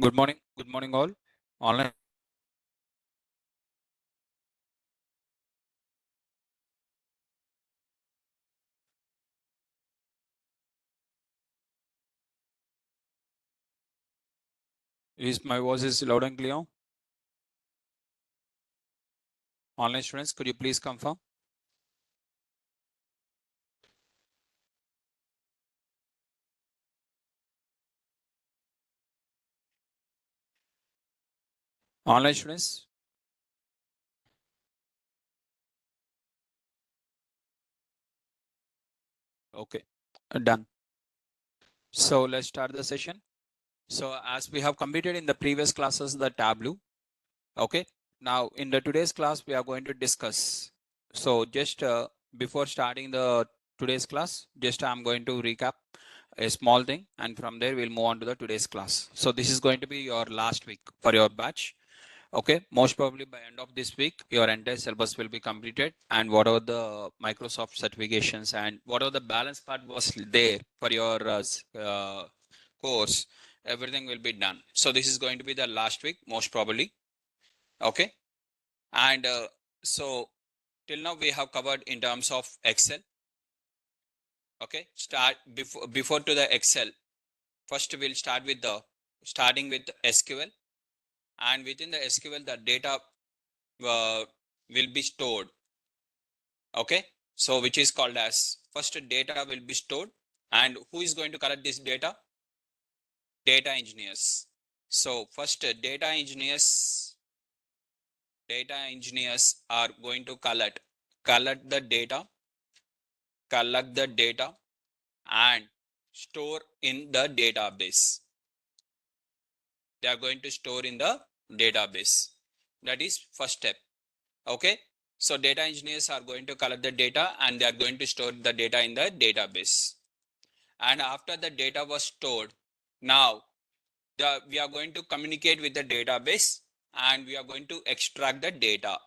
Good morning. Good morning, all. Online is my voice is loud and clear. Online students, could you please confirm? Online students, okay, done. So let's start the session. So as we have completed in the previous classes, the Tableau. Okay. Now in the today's class, we are going to discuss. So just before starting the today's class, just I'm going to recap a small thing, and from there we'll move on to the today's class. So this is going to be your last week for your batch. Okay, most probably by end of this week, your entire syllabus will be completed, and whatever the Microsoft certifications and whatever the balance part was there for your course, everything will be done. So this is going to be the last week, most probably. Okay, and so till now we have covered in terms of Excel. Okay, start before to the Excel. First, we'll start with the starting with SQL, and within the SQL, the data will be stored. Okay, so which is called as first data will be stored, and who is going to collect this data? Data engineers. So first data engineers are going to collect the data, and store in the database. They are going to store in the database. That is first step. Okay, so data engineers are going to collect the data, and they are going to store the data in the database. And after the data was stored, now we are going to communicate with the database, and we are going to extract the data.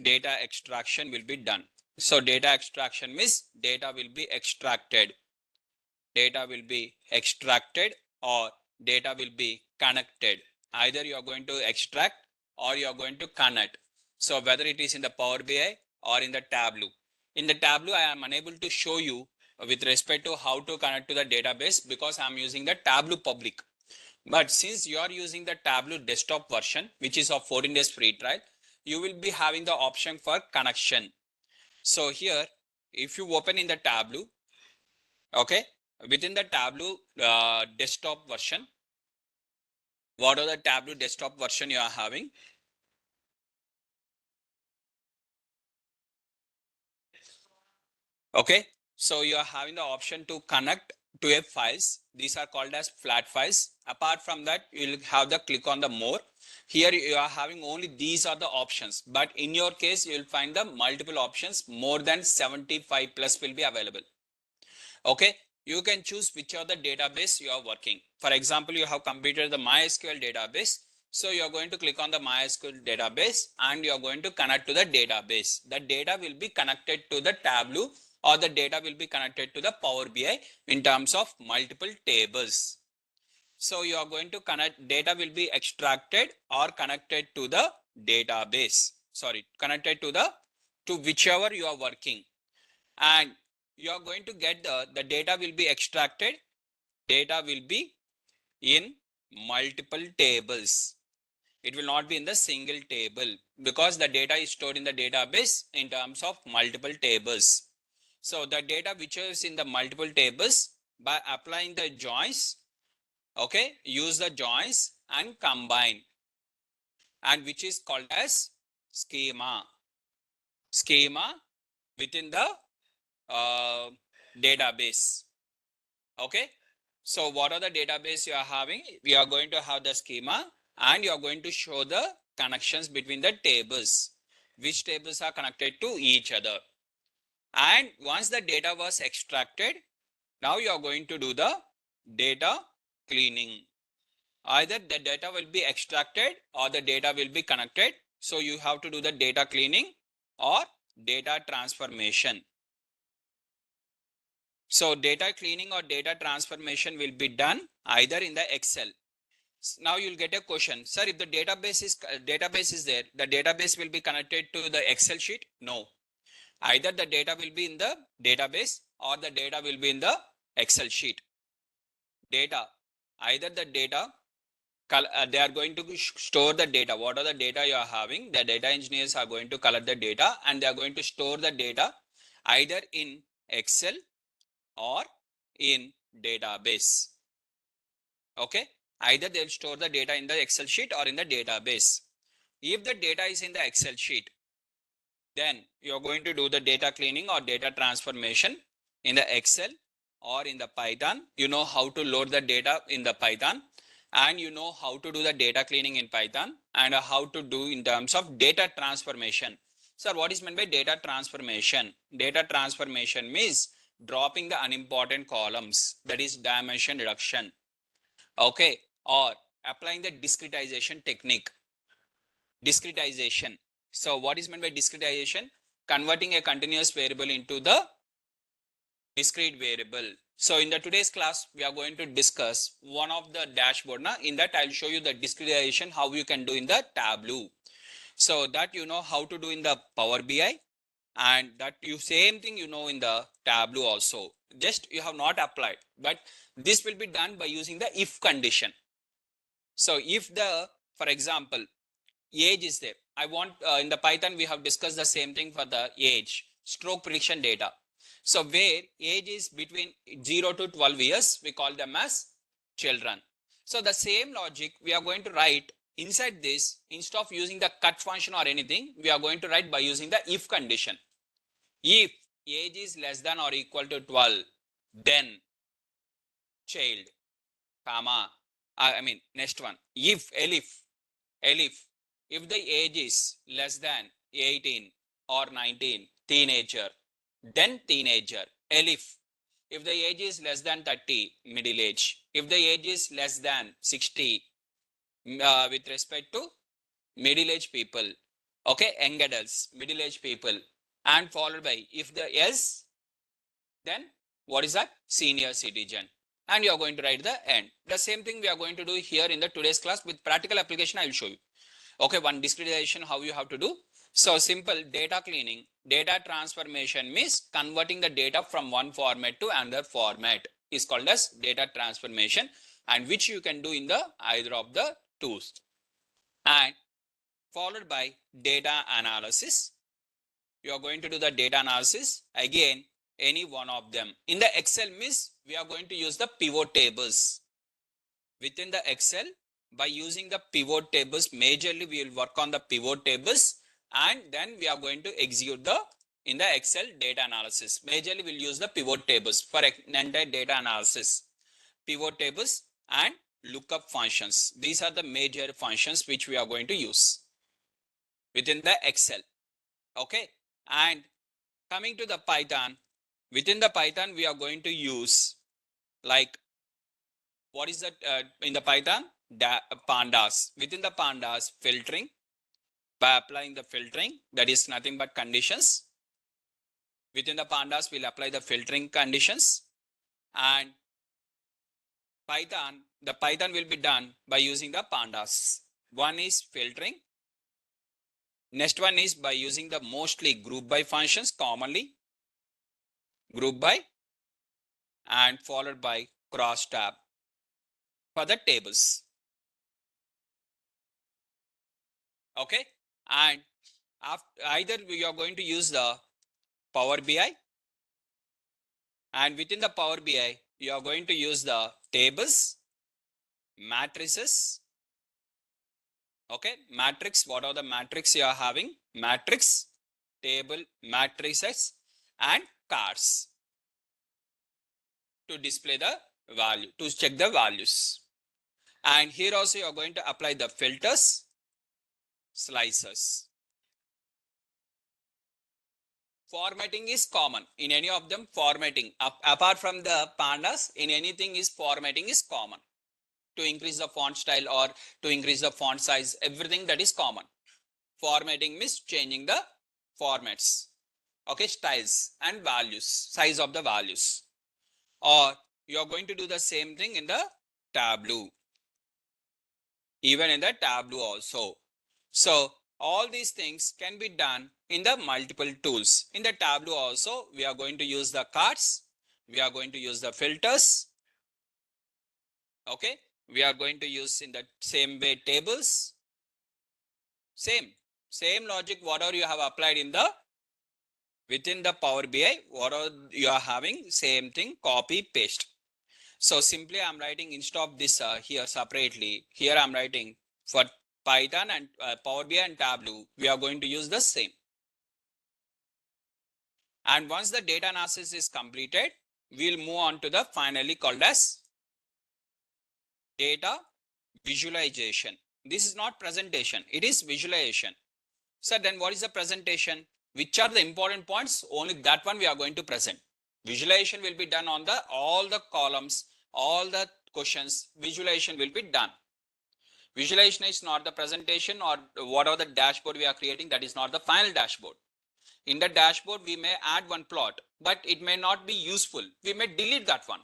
Data extraction will be done. So data extraction means data will be extracted. Data will be extracted or data will be connected. Either you are going to extract or you are going to connect. So whether it is in the Power BI or in the Tableau. In the Tableau, I am unable to show you with respect to how to connect to the database because I am using the Tableau public. But since you are using the Tableau desktop version, which is of 14 days free trial, you will be having the option for connection. So here, if you open in the Tableau, okay, within the Tableau desktop version, what are the Tableau desktop version you are having? Okay, so you are having the option to connect to a files. These are called as flat files. Apart from that, you will have the click on the more. Here you are having only these are the options, but in your case you will find the multiple options. More than 75 plus will be available. Okay, you can choose which are the database you are working. For example, you have completed the MySQL database. So you are going to click on the MySQL database and you are going to connect to the database. The data will be connected to the Tableau or the data will be connected to the Power BI in terms of multiple tables. So you are going to connect, data will be extracted or connected to the database. Sorry, connected to whichever you are working. And you are going to get the data will be extracted. Data will be in multiple tables. It will not be in the single table because the data is stored in the database in terms of multiple tables. So the data which is in the multiple tables, by applying the joins, okay, use the joins and combine, and which is called as schema within the database. Okay, so what are the database you are having? We are going to have the schema, and you are going to show the connections between the tables, which tables are connected to each other. And once the data was extracted, now you are going to do the data cleaning. Either the data will be extracted or the data will be connected. So you have to do the data cleaning or data transformation. So data cleaning or data transformation will be done either in the Excel. Now you'll get a question, sir, if the database is there, the database will be connected to the Excel sheet? No. Either the data will be in the database or the data will be in the Excel sheet. Data, either the data, they are going to store the data. What are the data you are having? The data engineers are going to collect the data and they are going to store the data either in Excel or in database. Okay, either they'll store the data in the Excel sheet or in the database. If the data is in the Excel sheet, then you're going to do the data cleaning or data transformation in the Excel or in the Python. You know how to load the data in the Python, and you know how to do the data cleaning in Python, and how to do in terms of data transformation. Sir, what is meant by data transformation? Data transformation means dropping the unimportant columns, that is dimension reduction. Okay, or applying the discretization technique. Discretization. So what is meant by discretization? Converting a continuous variable into the discrete variable. So in the today's class, we are going to discuss one of the dashboard. Now in that I'll show you the discretization, how you can do in the Tableau. So that you know how to do in the Power BI, and that you same thing you know in the Tableau also. Just you have not applied, but this will be done by using the if condition. So if the, for example, age is there. I want in the Python, we have discussed the same thing for the age, stroke prediction data. So where age is between 0 to 12 years, we call them as children. So the same logic we are going to write inside this. Instead of using the cut function or anything, we are going to write by using the if condition. If age is less than or equal to 12, then child, comma, next one, if elif, if the age is less than 18 or 19, teenager, then teenager. Elif, if the age is less than 30, middle age. If the age is less than 60, with respect to middle age people, okay, young adults, middle age people, and followed by, if the S, then what is that? Senior citizen. And you are going to write the end. The same thing we are going to do here in the today's class. With practical application, I will show you. Okay, one discretization, how you have to do. So simple data cleaning, data transformation means converting the data from one format to another format is called as data transformation, and which you can do in the either of the tools. And followed by data analysis. You are going to do the data analysis again, any one of them. In the Excel means we are going to use the pivot tables. Within the Excel, by using the pivot tables, majorly we will work on the pivot tables, and then we are going to execute the in the Excel data analysis. Majorly we'll use the pivot tables for entire data analysis. Pivot tables and lookup functions. These are the major functions which we are going to use within the Excel. Okay, and coming to the Python, within the Python we are going to use like, what is that in the Python? Pandas. Within the pandas, filtering, by applying the filtering, that is nothing but conditions. Within the pandas, we'll apply the filtering conditions, and Python, the Python will be done by using the pandas. One is filtering. Next one is by using the mostly group by functions, commonly group by, and followed by cross tab for the tables. Okay, and after, either we are going to use the Power BI, and within the Power BI you are going to use the tables, matrices. Okay, matrix, what are the matrix you are having? Matrix, table, matrices, and cards to display the value, to check the values. And here also you are going to apply the filters, slicers. Formatting is common in any of them. Formatting, apart from the pandas, in anything is formatting is common. To increase the font style or to increase the font size, everything that is common. Formatting means changing the formats, okay, styles and values, size of the values. Or you are going to do the same thing in the Tableau. even in the Tableau also. So all these things can be done in the multiple tools. In the Tableau also, we are going to use the cards. We are going to use the filters. Okay. We are going to use in the same way tables. Same logic, whatever you have applied in the within the Power BI, whatever you are having, same thing, copy, paste. So simply I'm writing instead of this here separately, here I'm writing for Python and Power BI and Tableau, we are going to use the same. And once the data analysis is completed, we'll move on to the finally called as data visualization. This is not presentation, it is visualization. So then what is the presentation? Which are the important points? Only that one we are going to present. Visualization will be done on the all the columns, all the questions, visualization will be done. Visualization is not the presentation or whatever the dashboard we are creating, that is not the final dashboard. In the dashboard, we may add one plot, but it may not be useful. We may delete that one.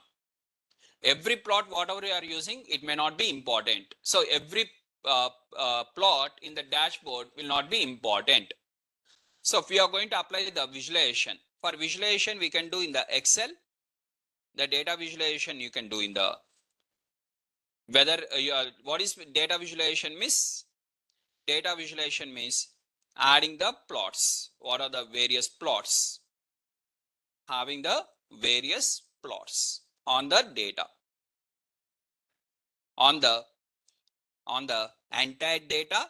Every plot, whatever we are using, it may not be important. So every plot in the dashboard will not be important. So if we are going to apply the visualization, for visualization, we can do in the Excel. The data visualization you can do in the whether what is data visualization means? Data visualization means adding the plots. What are the various plots? Having the various plots on the data, on the entire data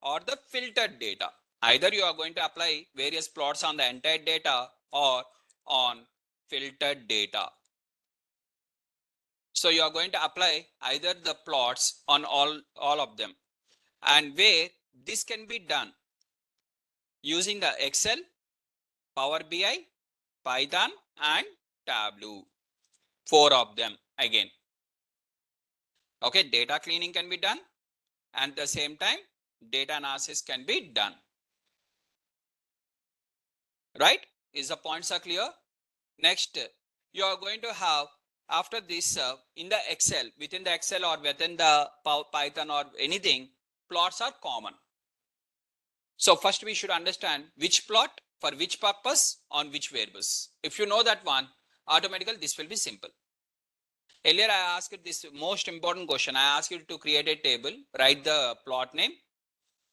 or the filtered data. Either you are going to apply various plots on the entire data or on filtered data. So you are going to apply either the plots on all of them, and where this can be done using the Excel, Power BI, Python and Tableau. 4 of them again. Okay, data cleaning can be done and at the same time data analysis can be done. Right? Is the points are clear? Next, you are going to have after this in the Excel, within the Excel or within the Python or anything, plots are common. So first we should understand which plot for which purpose on which variables. If you know that one, automatically this will be simple. Earlier I asked this most important question. I asked you to create a table, write the plot name,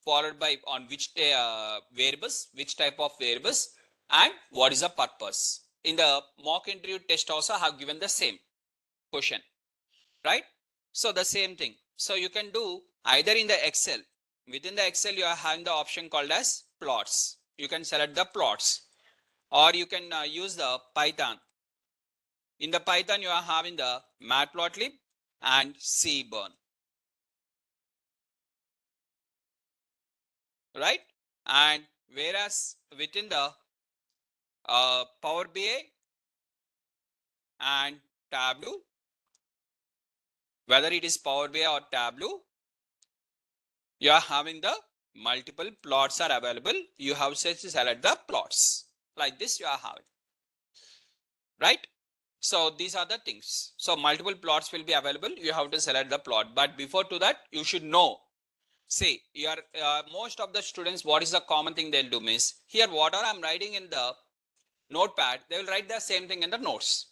followed by on which variables, which type of variables, and what is the purpose. In the mock interview test also I have given the same question, right? So the same thing. So you can do either in the Excel. Within the Excel, you are having the option called as plots. You can select the plots, or you can use the Python. In the Python, you are having the Matplotlib and Seaborn, right? And whereas within the Power BI and Tableau, whether it is Power BI or Tableau, you are having the multiple plots are available. You have to select the plots like this. You are having, right? So these are the things. So multiple plots will be available. You have to select the plot. But before to that, you should know. See, your most of the students, what is the common thing they'll do means here, whatever I'm writing in the notepad, they will write the same thing in the notes.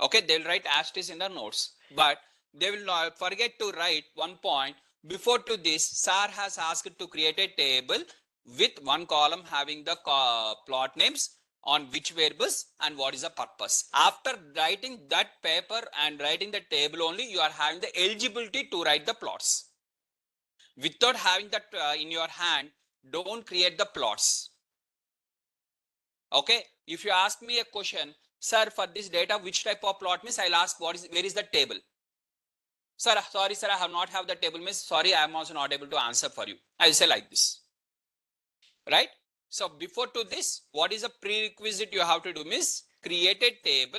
Okay, they'll write as it is in the notes, but they will not forget to write one point. Before to this, sir has asked to create a table with one column having the plot names on which variables and what is the purpose. After writing that paper and writing the table only, you are having the eligibility to write the plots. Without having that in your hand, don't create the plots. Okay, if you ask me a question, sir, for this data, which type of plot means, I'll ask where is the table? Sir, sorry, sir, I have not have the table means, sorry, I am also not able to answer for you. I will say like this, right? So before to this, what is a prerequisite you have to do means create a table,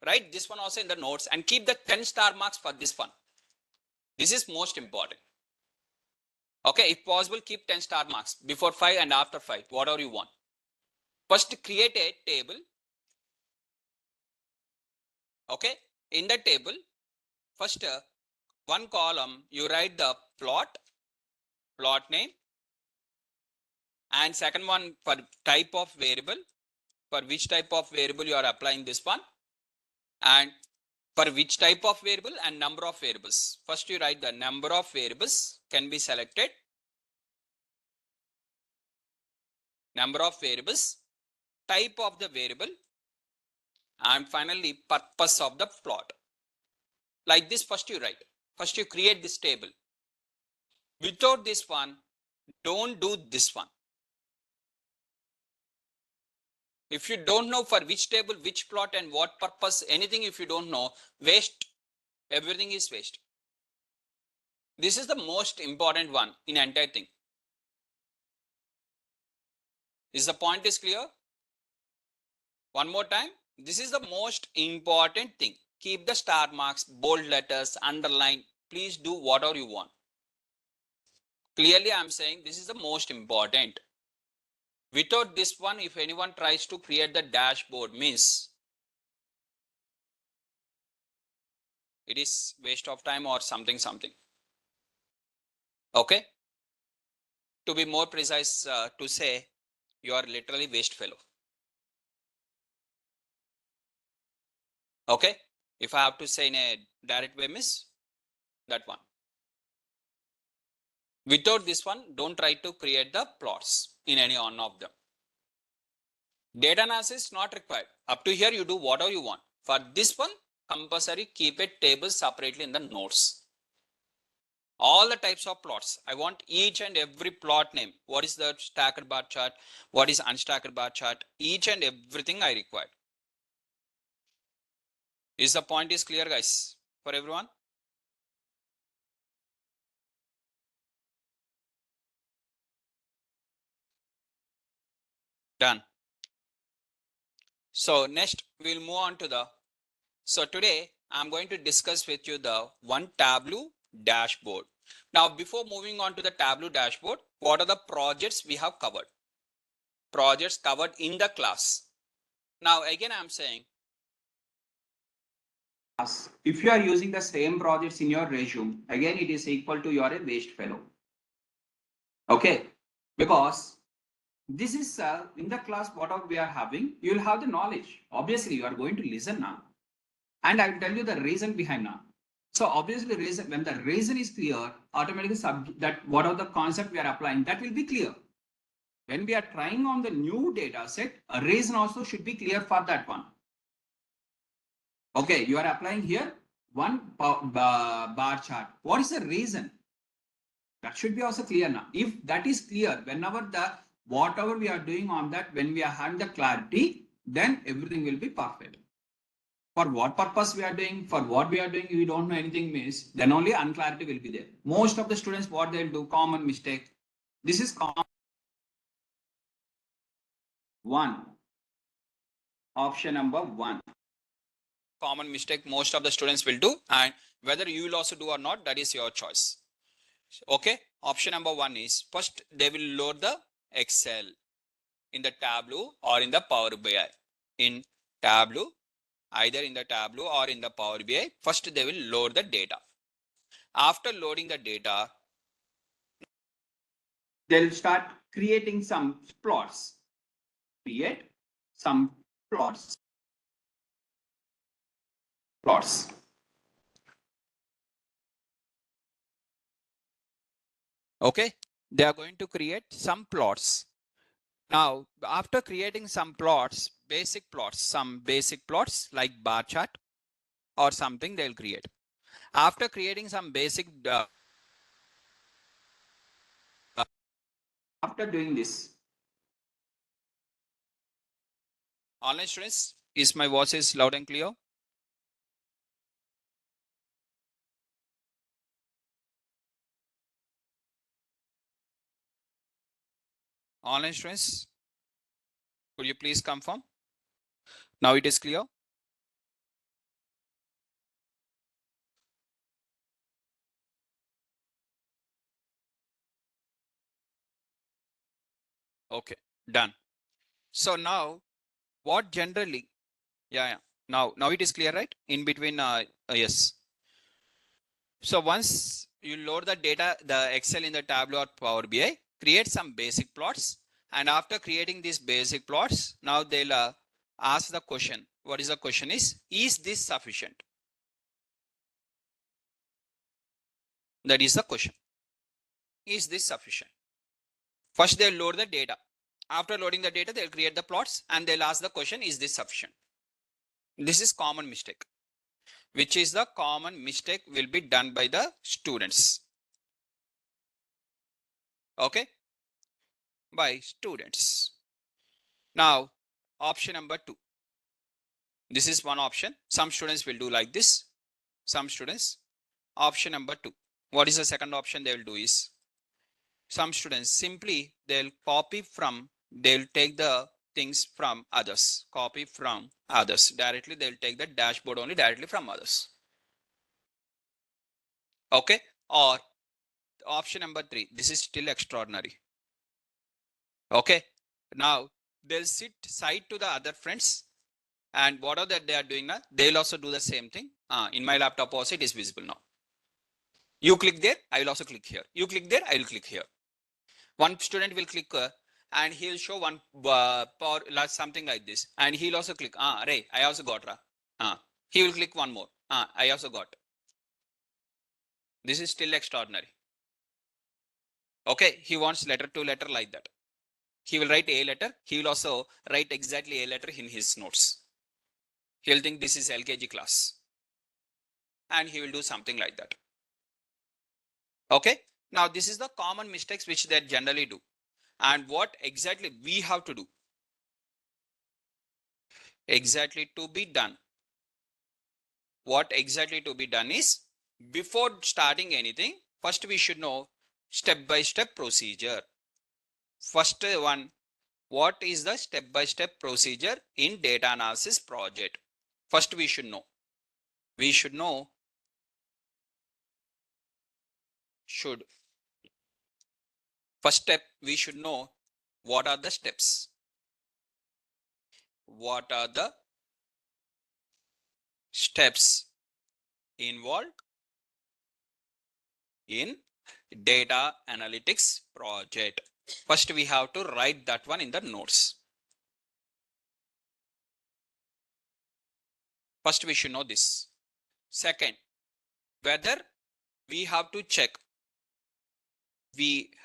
right? This one also in the notes and keep the 10 star marks for this one. This is most important. Okay, if possible, keep 10 star marks before 5 and after 5, whatever you want. First, create a table. Okay, in the table, first one column, you write the plot name, and second one for type of variable, for which type of variable you are applying this one, and for which type of variable and number of variables. First you write the number of variables can be selected, number of variables, type of the variable, and finally purpose of the plot. Like this, first you write, first you create this table. Without this one, don't do this one. If you don't know for which table, which plot and what purpose, anything if you don't know, waste, everything is waste. This is the most important one in entire thing. Is the point is clear? One more time. This is the most important thing. Keep the star marks, bold letters, underline. Please do whatever you want. Clearly, I'm saying this is the most important. Without this one, if anyone tries to create the dashboard, means it is waste of time or something. Okay. To be more precise, to say you are literally waste fellow. Okay. If I have to say in a direct way, miss that one. Without this one, don't try to create the plots in any one of them. Data analysis not required. Up to here, you do whatever you want. For this one, compulsory keep a table separately in the notes. All the types of plots. I want each and every plot name. What is the stacked bar chart? What is unstacked bar chart? Each and everything I require. Is the point is clear, guys, for everyone? Done. So next we'll move on to the, so today I'm going to discuss with you the one Tableau dashboard. Now, before moving on to the Tableau dashboard, what are the projects we have covered? Projects covered in the class. Now, again, I'm saying, if you are using the same projects in your resume, again, it is equal to you are a waste fellow. Okay, because this is in the class, what we are having, you will have the knowledge. Obviously, you are going to listen now. And I will tell you the reason behind now. So obviously, reason, when the reason is clear, automatically that what are the concept we are applying, that will be clear. When we are trying on the new data set, a reason also should be clear for that one. Okay, you are applying here one bar chart. What is the reason? That should be also clear now. If that is clear, whenever the whatever we are doing on that, when we are having the clarity, then everything will be perfect. For what purpose we are doing, for what we are doing, we don't know anything means, then only unclarity will be there. Most of the students, what they'll do, common mistake. This is common. One. Option number one. Common mistake most of the students will do, and whether you will also do or not, that is your choice. Okay. Option number one is first they will load the Excel in the Tableau or in the Power BI. In Tableau, either in the Tableau or in the Power BI, first they will load the data. After loading the data, they'll start creating some plots. Create some plots. Okay, they are going to create some plots. Now, after creating some plots, some basic plots like bar chart or something they'll create. After creating some basic, after doing this, online students, is my voice is loud and clear? Online students, could you please confirm? Now it is clear. Okay, done. So now what generally, yeah. Now it is clear, right? In between, yes. So once you load the data, the Excel in the Tableau or Power BI, create some basic plots. And after creating these basic plots, now they'll ask the question. What is the question is this sufficient? That is the question. Is this sufficient? First, they'll load the data. After loading the data, they'll create the plots and they'll ask the question, is this sufficient? This is common mistake. Which is the common mistake will be done by the students. Okay? By students. Now, option number 2. This is one option. Some students will do like this. Some students. Option number 2. What is the second option they will do is, some students simply they'll take the things from others. Copy from others. Directly they'll take the dashboard only directly from others. Okay? Or option number 3. This is still extraordinary. Okay? Now they'll sit side to the other friends. And what are that they are doing now? They'll also do the same thing. In my laptop also it is visible now. You click there, I will also click here. You click there, I will click here. One student will click and he'll show one power something like this. And he'll also click, Ray, I also got. He will click one more. I also got. This is still extraordinary. Okay, he wants letter to letter like that. He will write a letter. He will also write exactly a letter in his notes. He'll think this is LKG class. And he will do something like that. Okay. Now, this is the common mistakes which they generally do. And what exactly we have to do? Exactly to be done. What exactly to be done is, before starting anything, first we should know step-by-step procedure. First one, what is the step-by-step procedure in data analysis project? First we should know. We should know. First step, we should know what are the steps. What are the steps involved in data analytics project? First, we have to write that one in the notes. First, we should know this. Second, whether we have to check whether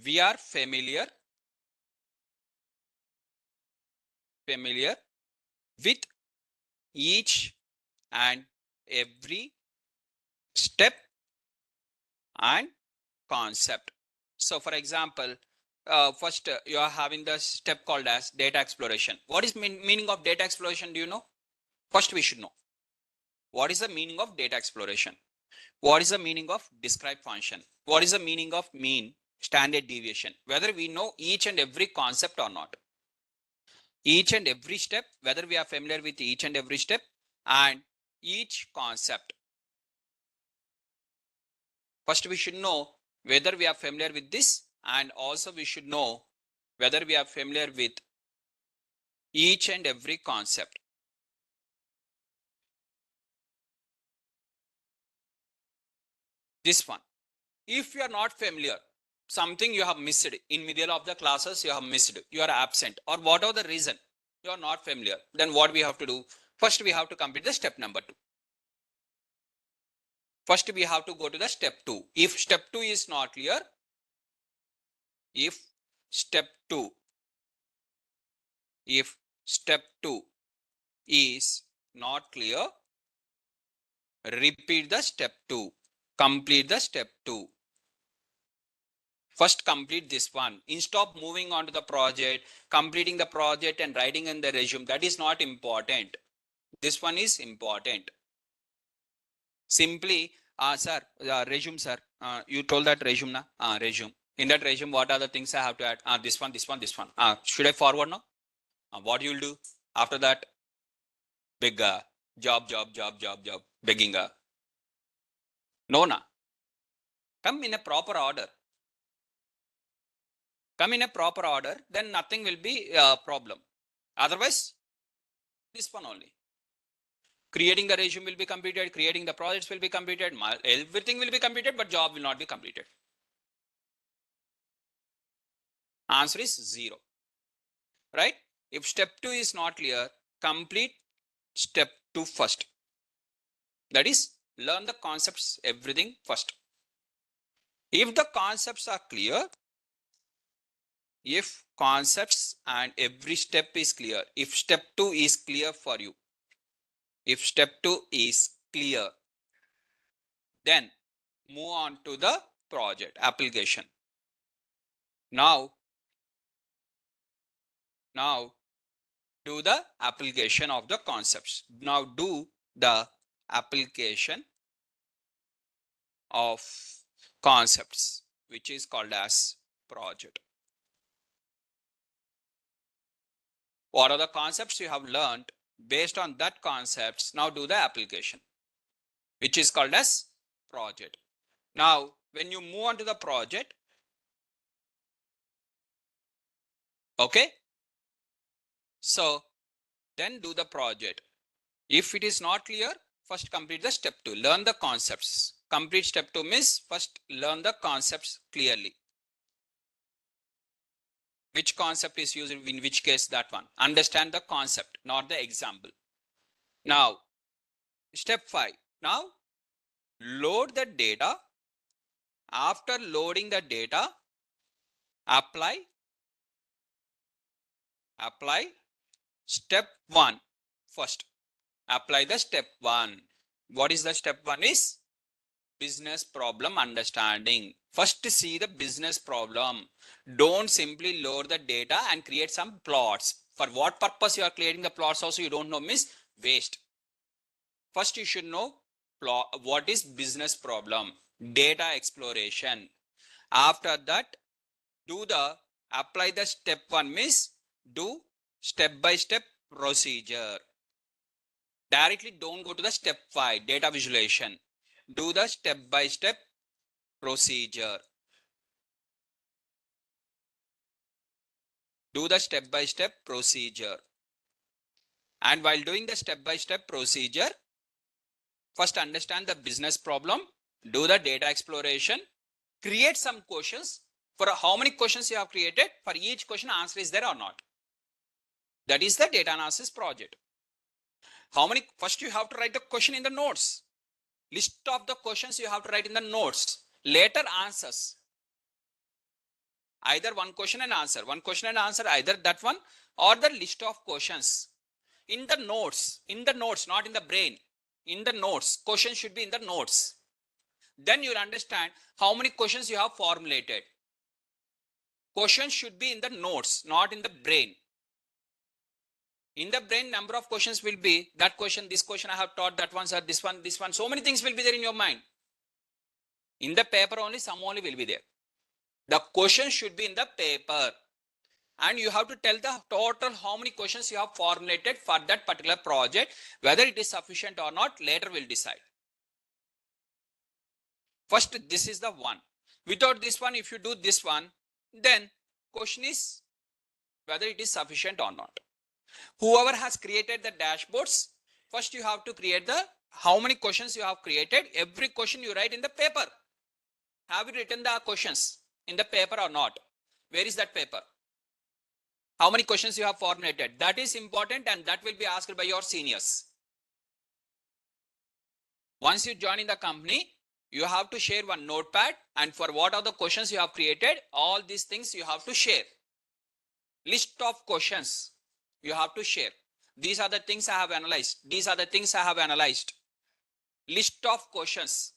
we are familiar with each and every step and concept. So for example, first you are having the step called as data exploration. What is meaning of data exploration? Do you know? First we should know what is the meaning of data exploration. What is the meaning of describe function? What is the meaning of mean, standard deviation? Whether we know each and every concept or not. Each and every step, whether we are familiar with each and every step and each concept. First, we should know whether we are familiar with this, and also we should know whether we are familiar with each and every concept. This one. If you are not familiar, something you have missed in middle of the classes, you have missed, you are absent, or whatever the reason you are not familiar, then what we have to do? First, we have to complete the step number 2. First, we have to go to the step 2. If step 2 is not clear, if step 2 is not clear, repeat the step 2. Complete the step 2. First complete this one. Instead of moving on to the project, completing the project and writing in the resume, that is not important. This one is important. Simply, sir, resume, sir. You told that resume, na? Resume. In that resume, what are the things I have to add? This one. Should I forward now? What you will do after that? Big job, begging. No, na. Come in a proper order. Come in a proper order, then nothing will be a problem. Otherwise, This one only. Creating the resume will be completed, creating the projects will be completed, everything will be completed, but job will not be completed. Answer is 0. Right? If step 2 is not clear, complete step 2 first. That is, learn the concepts, everything first. If the concepts are clear, if concepts and every step is clear, if step 2 is clear for you, if step 2 is clear, then move on to the project application. Now do the application of the concepts. Now do the application of concepts, which is called as project. What are the concepts you have learned? Based on that concepts, now do the application, which is called as project. Now, when you move on to the project, okay, so then do the project. If it is not clear, first complete the step 2, learn the concepts. Complete step 2 means first learn the concepts clearly. Which concept is used in which case? That one. Understand the concept, not the example. Now, step 5. Now, load the data. After loading the data, apply step 1 first. Apply the step 1. What is the step 1 is? Business problem understanding. First see the business problem. Don't simply load the data and create some plots. For what purpose you are creating the plots also you don't know means waste. First you should know what is business problem, data exploration. After that, apply the step 1 means do step by step procedure. Directly don't go to the step 5, data visualization. Do the step by step procedure. Do the step by step procedure. And while doing the step by step procedure, first understand the business problem, do the data exploration, create some questions. For how many questions you have created, for each question answer is there or not. That is the data analysis project. How many? First you have to write the question in the notes. List of the questions you have to write in the notes. Later answers. Either one question and answer, either that one or the list of questions. In the notes, not in the brain. In the notes, questions should be in the notes. Then you'll understand how many questions you have formulated. Questions should be in the notes, not in the brain. In the brain, number of questions will be that question, this question I have taught, that one, sir, this one. So many things will be there in your mind. In the paper only, some only will be there. The question should be in the paper. And you have to tell the total how many questions you have formulated for that particular project. Whether it is sufficient or not, later we'll decide. First, this is the one. Without this one, if you do this one, then question is whether it is sufficient or not. Whoever has created the dashboards, first you have to create the how many questions you have created. Every question you write in the paper. Have you written the questions in the paper or not? Where is that paper? How many questions you have formulated? That is important and that will be asked by your seniors. Once you join in the company, you have to share one notepad, and for what are the questions you have created, all these things you have to share. List of questions you have to share. These are the things I have analyzed. These are the things I have analyzed. List of questions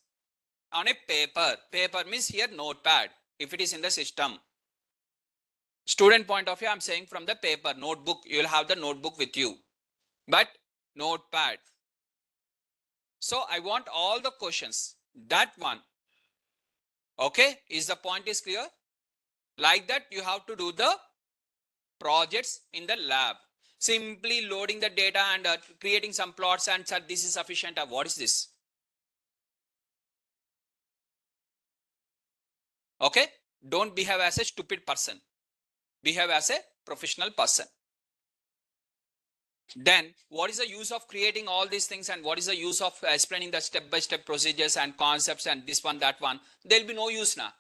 on a paper. Paper means here notepad if it is in the system. Student point of view, I'm saying from the paper, notebook, you will have the notebook with you. But notepad. So I want all the questions. That one. Okay, is the point is clear? Like that, you have to do the projects in the lab. Simply loading the data and creating some plots and say this is sufficient. What is this? Okay, don't behave as a stupid person. Behave as a professional person. Then what is the use of creating all these things, and what is the use of explaining the step-by-step procedures and concepts and this one, that one? There'll be no use now.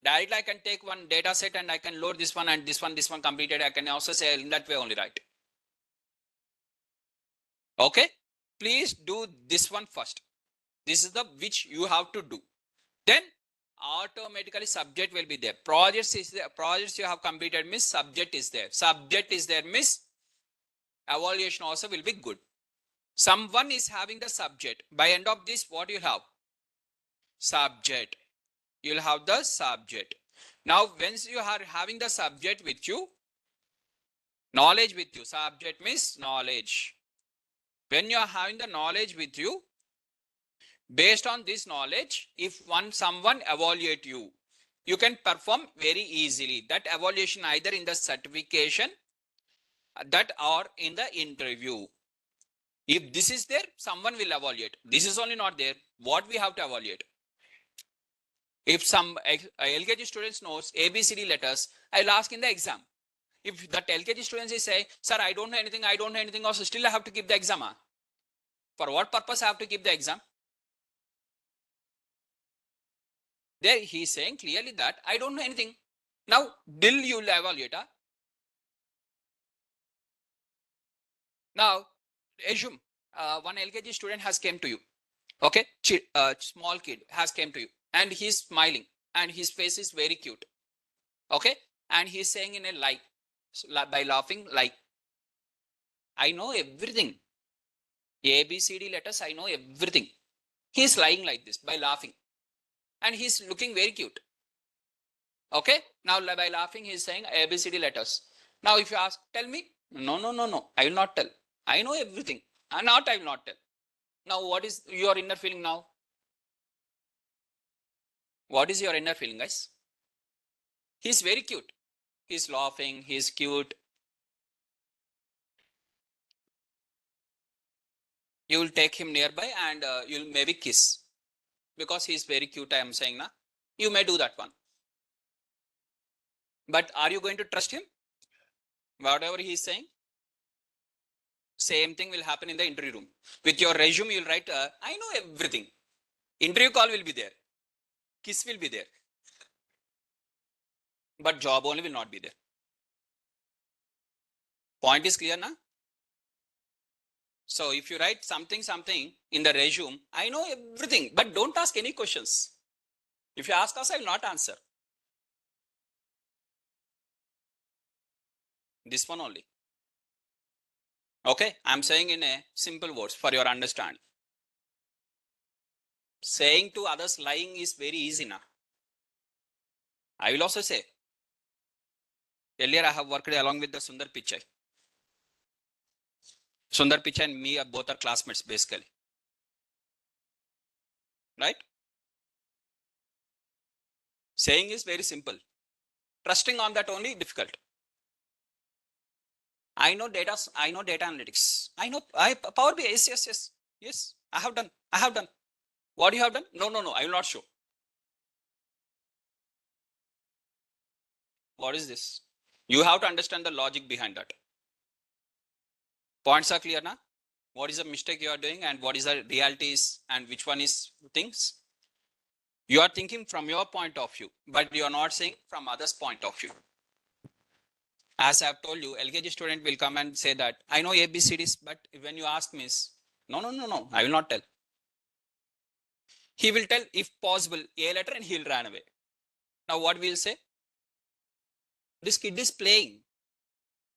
Directly I can take one data set and I can load this one and this one completed. I can also say in that way only, right? Okay, please do this one first. This is the which you have to do. Then automatically subject will be there. Projects is there. Projects you have completed means subject is there. Subject is there means evaluation also will be good. Someone is having the subject. By end of this, what you have? Subject. You'll have the subject. Now, once you are having the subject with you, knowledge with you. Subject means knowledge. When you are having the knowledge with you, based on this knowledge, if someone evaluate you, you can perform very easily that evaluation either in the certification that or in the interview. If this is there, someone will evaluate. This is only not there. What we have to evaluate? If some LKG students knows ABCD letters, I'll ask in the exam. If that LKG students is say, sir, I don't know anything, also still I have to keep the exam. For what purpose I have to keep the exam? There he is saying clearly that I don't know anything. Now, will you evaluate? Now, assume one LKG student has came to you. Okay, small kid has came to you and he's smiling and his face is very cute. Okay, and he's saying in a lie, by laughing, like, I know everything. ABCD letters, I know everything. He's lying like this by laughing and he's looking very cute. Okay, now by laughing he's saying ABCD letters. Now if you ask, tell me, no, I will not tell. I know everything. I will not tell. Now what is your inner feeling now? What is your inner feeling, guys? He's very cute. He's laughing, he's cute. You will take him nearby and you'll maybe kiss. Because he's very cute, I am saying, na? You may do that one. But are you going to trust him? Whatever he is saying? Same thing will happen in the interview room. With your resume, you'll write, I know everything. Interview call will be there. Kiss will be there. But job only will not be there. Point is clear, na? So if you write something in the resume, I know everything, but don't ask any questions. If you ask us, I will not answer. This one only. Okay, I'm saying in a simple words for your understanding. Saying to others lying is very easy now. I will also say. Earlier I have worked along with the Sundar Pichai. Sundar Pichai and me are both are classmates basically. Right? Saying is very simple. Trusting on that only difficult. I know data analytics. I know Power BI. Yes. I have done. What you have done? No. I will not show. What is this? You have to understand the logic behind that. Points are clear now? What is the mistake you are doing and what is the realities and which one is things? You are thinking from your point of view, but you are not saying from others' point of view. As I have told you, LKG student will come and say that, I know ABCDs, but when you ask me, no, I will not tell. He will tell, if possible, A letter and he'll run away. Now what we'll say? This kid is playing.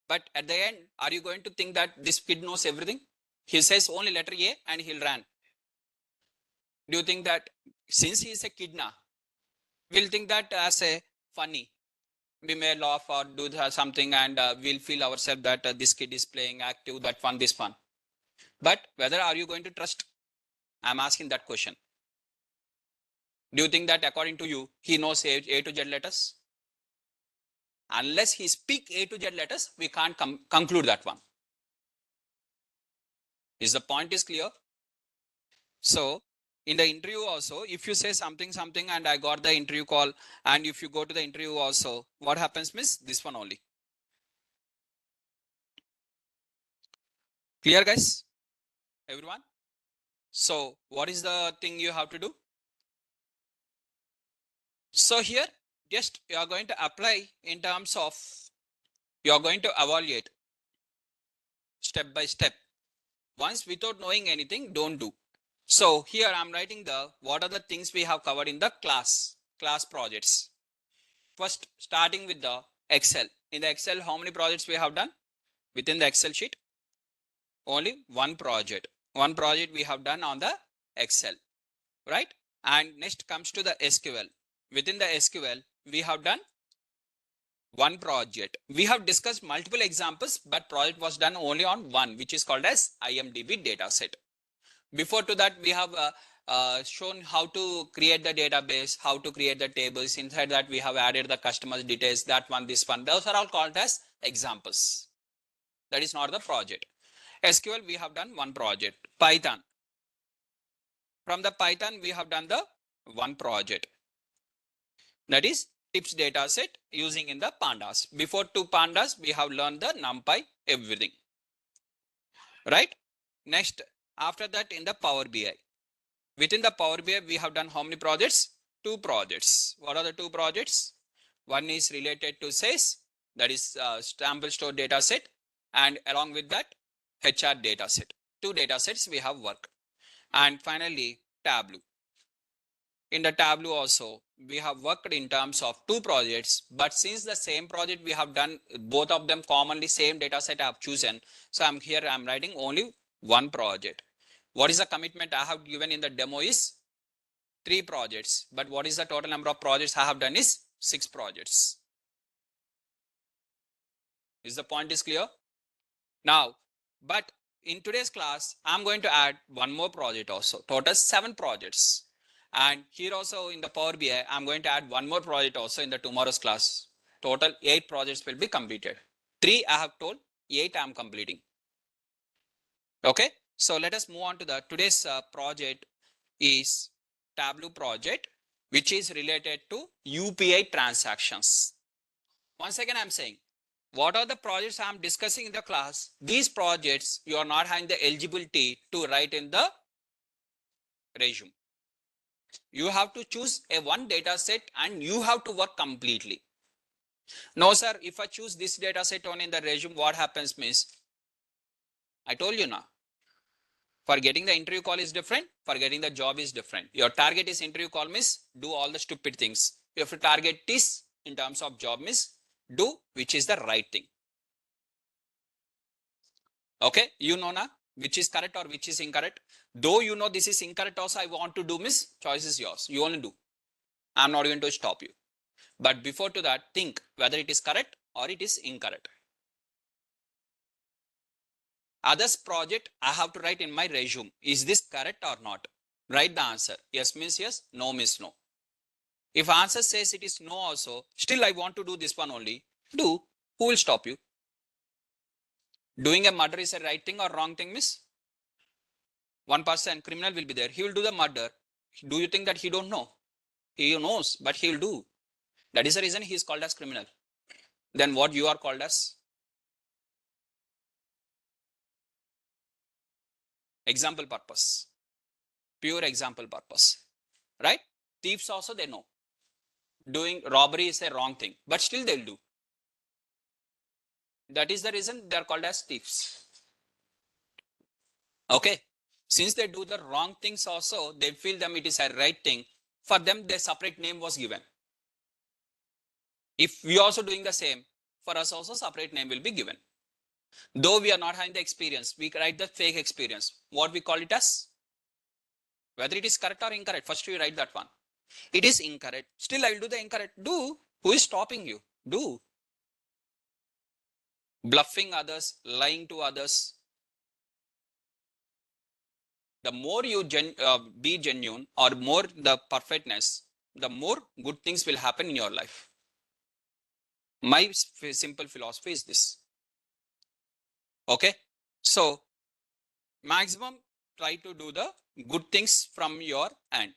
But at the end, are you going to think that this kid knows everything? He says only letter A and he'll run. Do you think that since he is a kid now, we'll think that as a funny? We may laugh or do something and we'll feel ourselves that this kid is playing active, that fun, this fun. But whether are you going to trust? I'm asking that question. Do you think that according to you, he knows A to Z letters? Unless he speak A to Z letters, we can't conclude that one. Is the point is clear? So in the interview also, if you say something and I got the interview call, and if you go to the interview also, what happens, miss? This one only. Clear, guys? Everyone? So what is the thing you have to do? So here, just you are going to apply in terms of, you are going to evaluate step by step. Once without knowing anything, don't do. So here I'm writing the, what are the things we have covered in the class projects. First, starting with the Excel. In the Excel, how many projects we have done? Within the Excel sheet, only one project. One project we have done on the Excel, right? And next comes to the SQL. Within the SQL, we have done one project. We have discussed multiple examples, but project was done only on one, which is called as IMDb dataset. Before to that, we have shown how to create the database, how to create the tables. Inside that, we have added the customers details, that one, this one. Those are all called as examples. That is not the project. SQL, we have done one project. Python. From the Python, we have done the one project. That is tips data set using in the pandas. Before two pandas, we have learned the NumPy, everything. Right? Next, after that in the Power BI. Within the Power BI, we have done how many projects? Two projects. What are the two projects? One is related to SAIS, that is sample store data set, and along with that, HR data set. Two data sets we have worked. And finally, Tableau. In the Tableau also, we have worked in terms of two projects, but since the same project we have done, both of them commonly same data set I have chosen. So I'm writing only one project. What is the commitment I have given in the demo is 3 projects, but what is the total number of projects I have done is 6 projects. Is the point is clear? Now, but in today's class, I'm going to add one more project also, total 7 projects. And here also in the Power BI, I'm going to add one more project also in the tomorrow's class. Total 8 projects will be completed. 3 I have told, 8 I'm completing. Okay, so let us move on to the today's project is Tableau project, which is related to UPI transactions. Once again, I'm saying, what are the projects I'm discussing in the class? These projects, you are not having the eligibility to write in the resume. You have to choose a one data set and you have to work completely. No, sir, if I choose this data set only in the resume, what happens means, I told you now, for getting the interview call is different, for getting the job is different. Your target is interview call means do all the stupid things. If your target is in terms of job means do which is the right thing. Okay, you know now which is correct or which is incorrect. Though you know this is incorrect also, I want to do means choice is yours. You only do. I'm not going to stop you. But before to that, think whether it is correct or it is incorrect. Others project I have to write in my resume. Is this correct or not? Write the answer. Yes means yes, no means no. If answer says it is no also, still I want to do this one only, do. Who will stop you? Doing a murder is a right thing or wrong thing, miss? One person, criminal will be there. He will do the murder. Do you think that he don't know? He knows, but he will do. That is the reason he is called as criminal. Then what you are called as? Example purpose. Pure example purpose. Right? Thieves also they know. Doing robbery is a wrong thing, but still they'll do. That is the reason they are called as thieves. Okay. Since they do the wrong things also, they feel them it is a right thing. For them, their separate name was given. If we also doing the same, for us also separate name will be given. Though we are not having the experience, we write the fake experience. What we call it as? Whether it is correct or incorrect, first we write that one. It is incorrect. Still I will do the incorrect. Do. Who is stopping you? Do. Bluffing others, lying to others. The more you be genuine or more the perfectness, the more good things will happen in your life. My simple philosophy is this. Okay. So maximum try to do the good things from your end.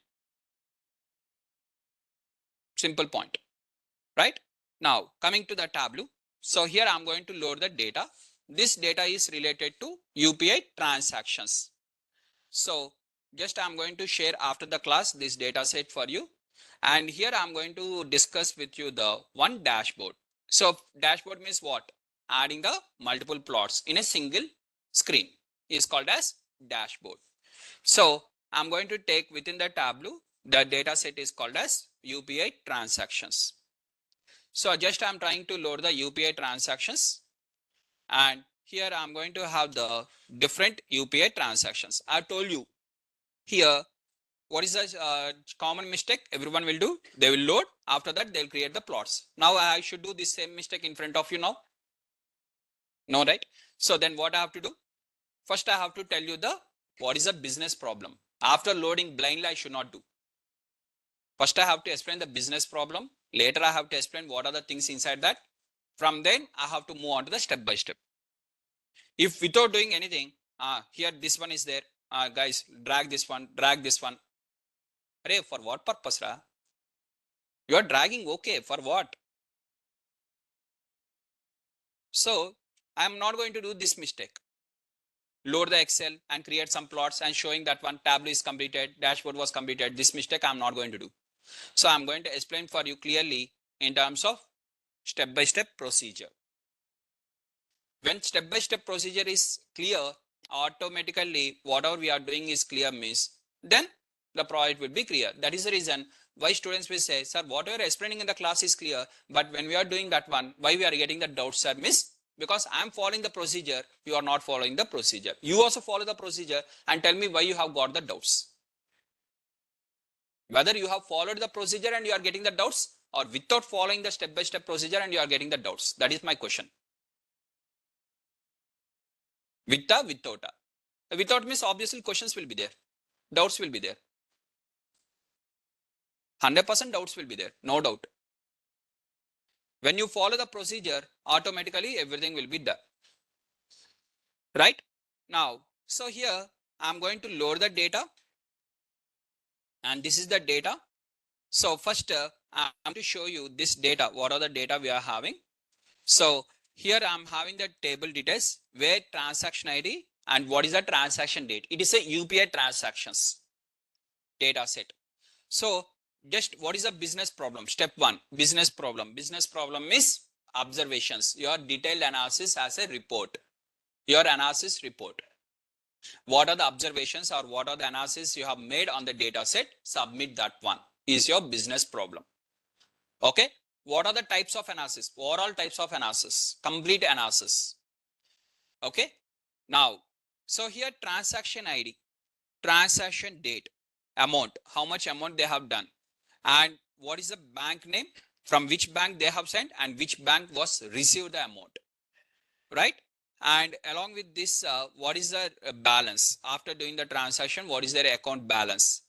Simple point. Right. Now coming to the Tableau. So here I'm going to load the data. This data is related to UPI transactions. So just I'm going to share after the class this data set for you. And here I'm going to discuss with you the one dashboard. So dashboard means what? Adding the multiple plots in a single screen is called as dashboard. So I'm going to take within the Tableau, the data set is called as UPI transactions. So just I'm trying to load the UPI transactions, and here I'm going to have the different UPI transactions. I told you here what is the common mistake everyone will do? They will load, after that they'll create the plots. Now I should do the same mistake in front of you now? No, right? So then what I have to do? First I have to tell you the what is a business problem. After loading blindly I should not do. First I have to explain the business problem. Later I have to explain what are the things inside that. From then I have to move on to the step by step. If without doing anything, here this one is there. Guys, drag this one, drag this one. Array, for what purpose, ra? You are dragging, okay, for what? So I am not going to do this mistake. Load the Excel and create some plots and showing that one Tableau is completed, dashboard was completed. This mistake I'm not going to do. So I'm going to explain for you clearly in terms of step-by-step procedure. When step-by-step procedure is clear, automatically whatever we are doing is clear means, then the project will be clear. That is the reason why students will say, sir, what you are explaining in the class is clear, but when we are doing that one, why we are getting the doubts, sir? Miss, because I am following the procedure, you are not following the procedure. You also follow the procedure and tell me why you have got the doubts. Whether you have followed the procedure and you are getting the doubts, or without following the step-by-step procedure and you are getting the doubts. That is my question. With or without? Without means obviously questions will be there. Doubts will be there. 100% doubts will be there. No doubt. When you follow the procedure, automatically everything will be done. Right? Now, so here I'm going to load the data. And this is the data. So first I'm going to show you this data. What are the data we are having? So here I'm having the table details where transaction ID and what is the transaction date. It is a UPI transactions data set. So just what is a business problem? Step one, business problem. Business problem is observations. Your detailed analysis as a report. Your analysis report. What are the observations or what are the analysis you have made on the data set? Submit that one is your business problem. Okay. What are the types of analysis? Overall types of analysis. Complete analysis. Okay. Now, so here transaction ID, transaction date, amount, how much amount they have done, and what is the bank name, from which bank they have sent and which bank was received the amount, right? And along with this, what is the balance after doing the transaction? What is their account balance,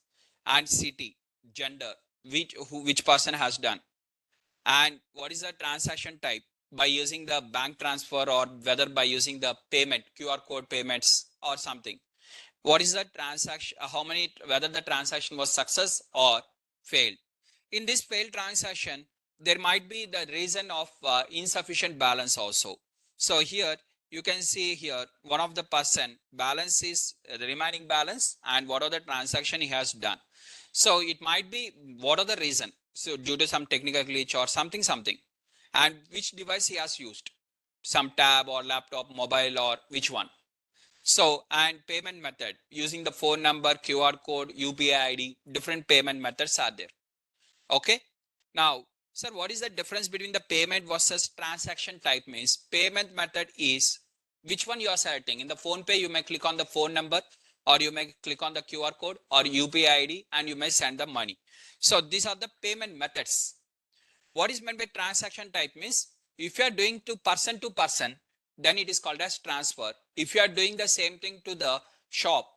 and city, gender, which person has done, and what is the transaction type by using the bank transfer or whether by using the payment QR code payments or something. What is the transaction, how many, whether the transaction was success or failed. In this failed transaction, there might be the reason of insufficient balance also. So here you can see here one of the person balance is the remaining balance and what are the transaction he has done. So it might be what are the reason. So due to some technical glitch or something, and which device he has used, some tab or laptop, mobile, or which one. So, and payment method using the phone number, QR code, UPI ID, different payment methods are there. Okay. Now, sir, what is the difference between the payment versus transaction type? Means payment method is which one you are selecting. In the phone pay, you may click on the phone number or you may click on the QR code or UPI ID and you may send the money. So these are the payment methods. What is meant by transaction type means if you are doing to person, then it is called as transfer. If you are doing the same thing to the shop,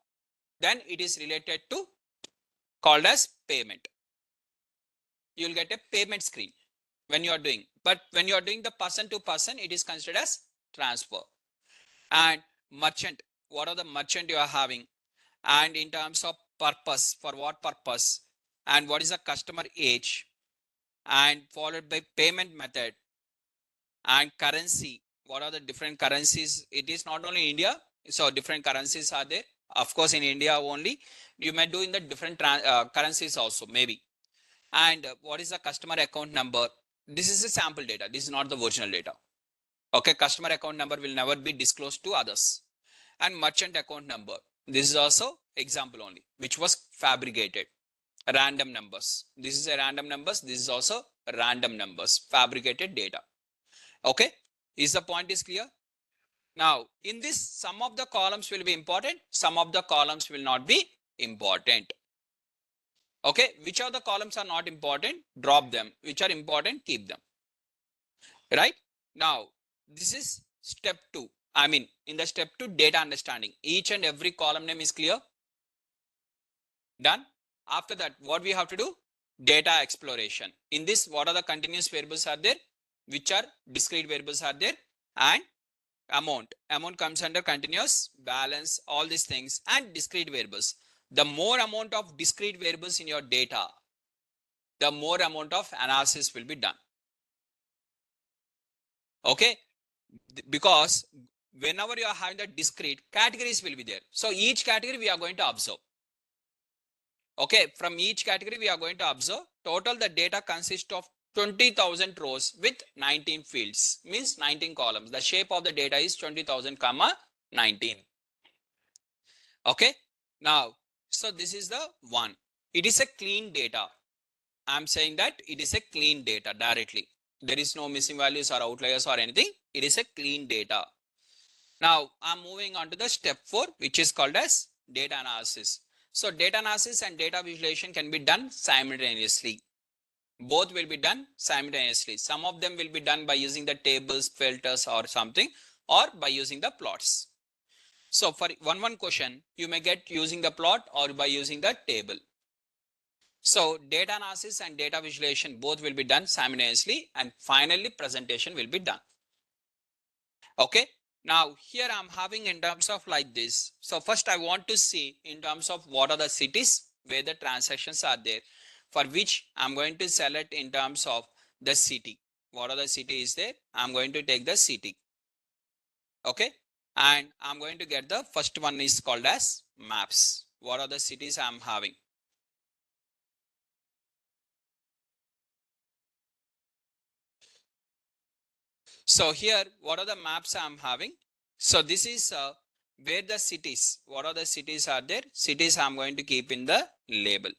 then it is related to called as payment. You will get a payment screen when you are doing, but when you are doing the person to person, it is considered as transfer. And merchant, what are the merchant you are having, and in terms of purpose, for what purpose, and what is the customer age, and followed by payment method and currency, what are the different currencies? It is not only India, so different currencies are there. Of course, in India only, you may do in the different currencies also, maybe. And what is the customer account number? This is a sample data. This is not the original data. Okay, customer account number will never be disclosed to others. And merchant account number. This is also example only, which was fabricated. Random numbers. This is a random numbers. This is also random numbers, fabricated data. Okay, is the point is clear? Now, in this, some of the columns will be important, some of the columns will not be important. Okay, which of the columns are not important, drop them. Which are important, keep them. Right? Now, this is step 2. I mean, in the step 2, data understanding. Each and every column name is clear. Done. After that, what we have to do? Data exploration. In this, what are the continuous variables are there? Which are discrete variables are there? And amount comes under continuous, balance, all these things, and discrete variables. The more amount of discrete variables in your data, the more amount of analysis will be done. Okay, because whenever you are having the discrete, categories will be there. So each category we are going to observe. Okay, from each category we are going to observe. Total the data consists of 20,000 rows with 19 fields, means 19 columns. The shape of the data is 20,000 comma 19. Okay, now, so this is the one. It is a clean data. I'm saying that it is a clean data directly. There is no missing values or outliers or anything. It is a clean data. Now, I'm moving on to the step 4, which is called as data analysis. So data analysis and data visualization can be done simultaneously. Both will be done simultaneously. Some of them will be done by using the tables, filters or something, or by using the plots. So for one question, you may get using the plot or by using the table. So data analysis and data visualization both will be done simultaneously, and finally presentation will be done. Okay. Now here I'm having in terms of like this. So first I want to see in terms of what are the cities where the transactions are there, for which I'm going to select in terms of the city. What are the city is there? I'm going to take the city. Okay. And I'm going to get the first one is called as maps. What are the cities I'm having? So here, what are the maps I'm having? So this is where the cities, what are the cities are there? Cities I'm going to keep in the label.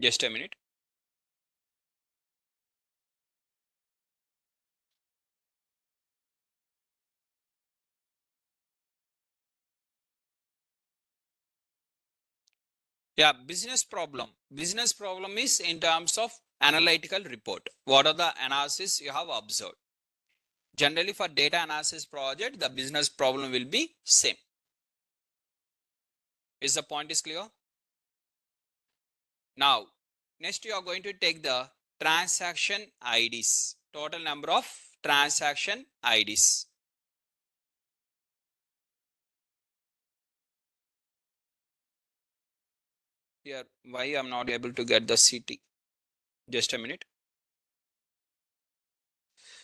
Just a minute. Yeah, business problem. Business problem is in terms of analytical report. What are the analysis you have observed? Generally for data analysis project, the business problem will be same. Is the point is clear? Now, next you are going to take the transaction IDs, total number of transaction IDs. Here, why I'm not able to get the city? Just a minute.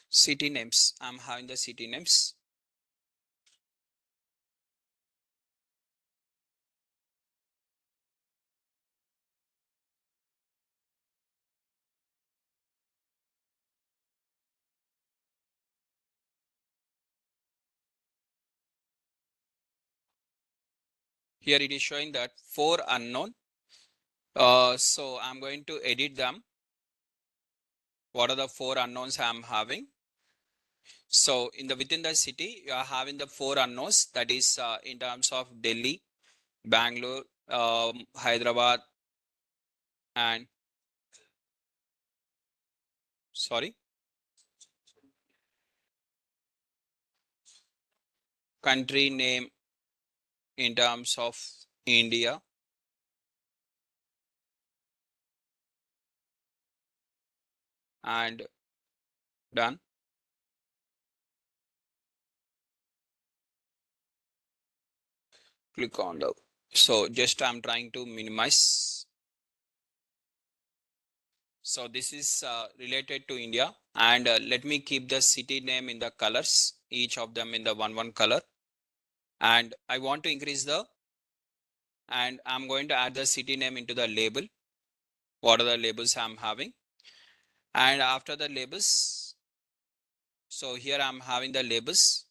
City names. I'm having the city names. Here it is showing that 4 unknown. So I'm going to edit them. What are the 4 unknowns I'm having? So in the within the city, you are having the 4 unknowns. That is in terms of Delhi, Bangalore, Hyderabad, and sorry, country name in terms of India, and done. Click on the. So just I'm trying to minimize. So this is related to India, and let me keep the city name in the colors, each of them in the one color. And I want to increase and I'm going to add the city name into the label. What are the labels I'm having? And after the labels, so here I'm having the labels,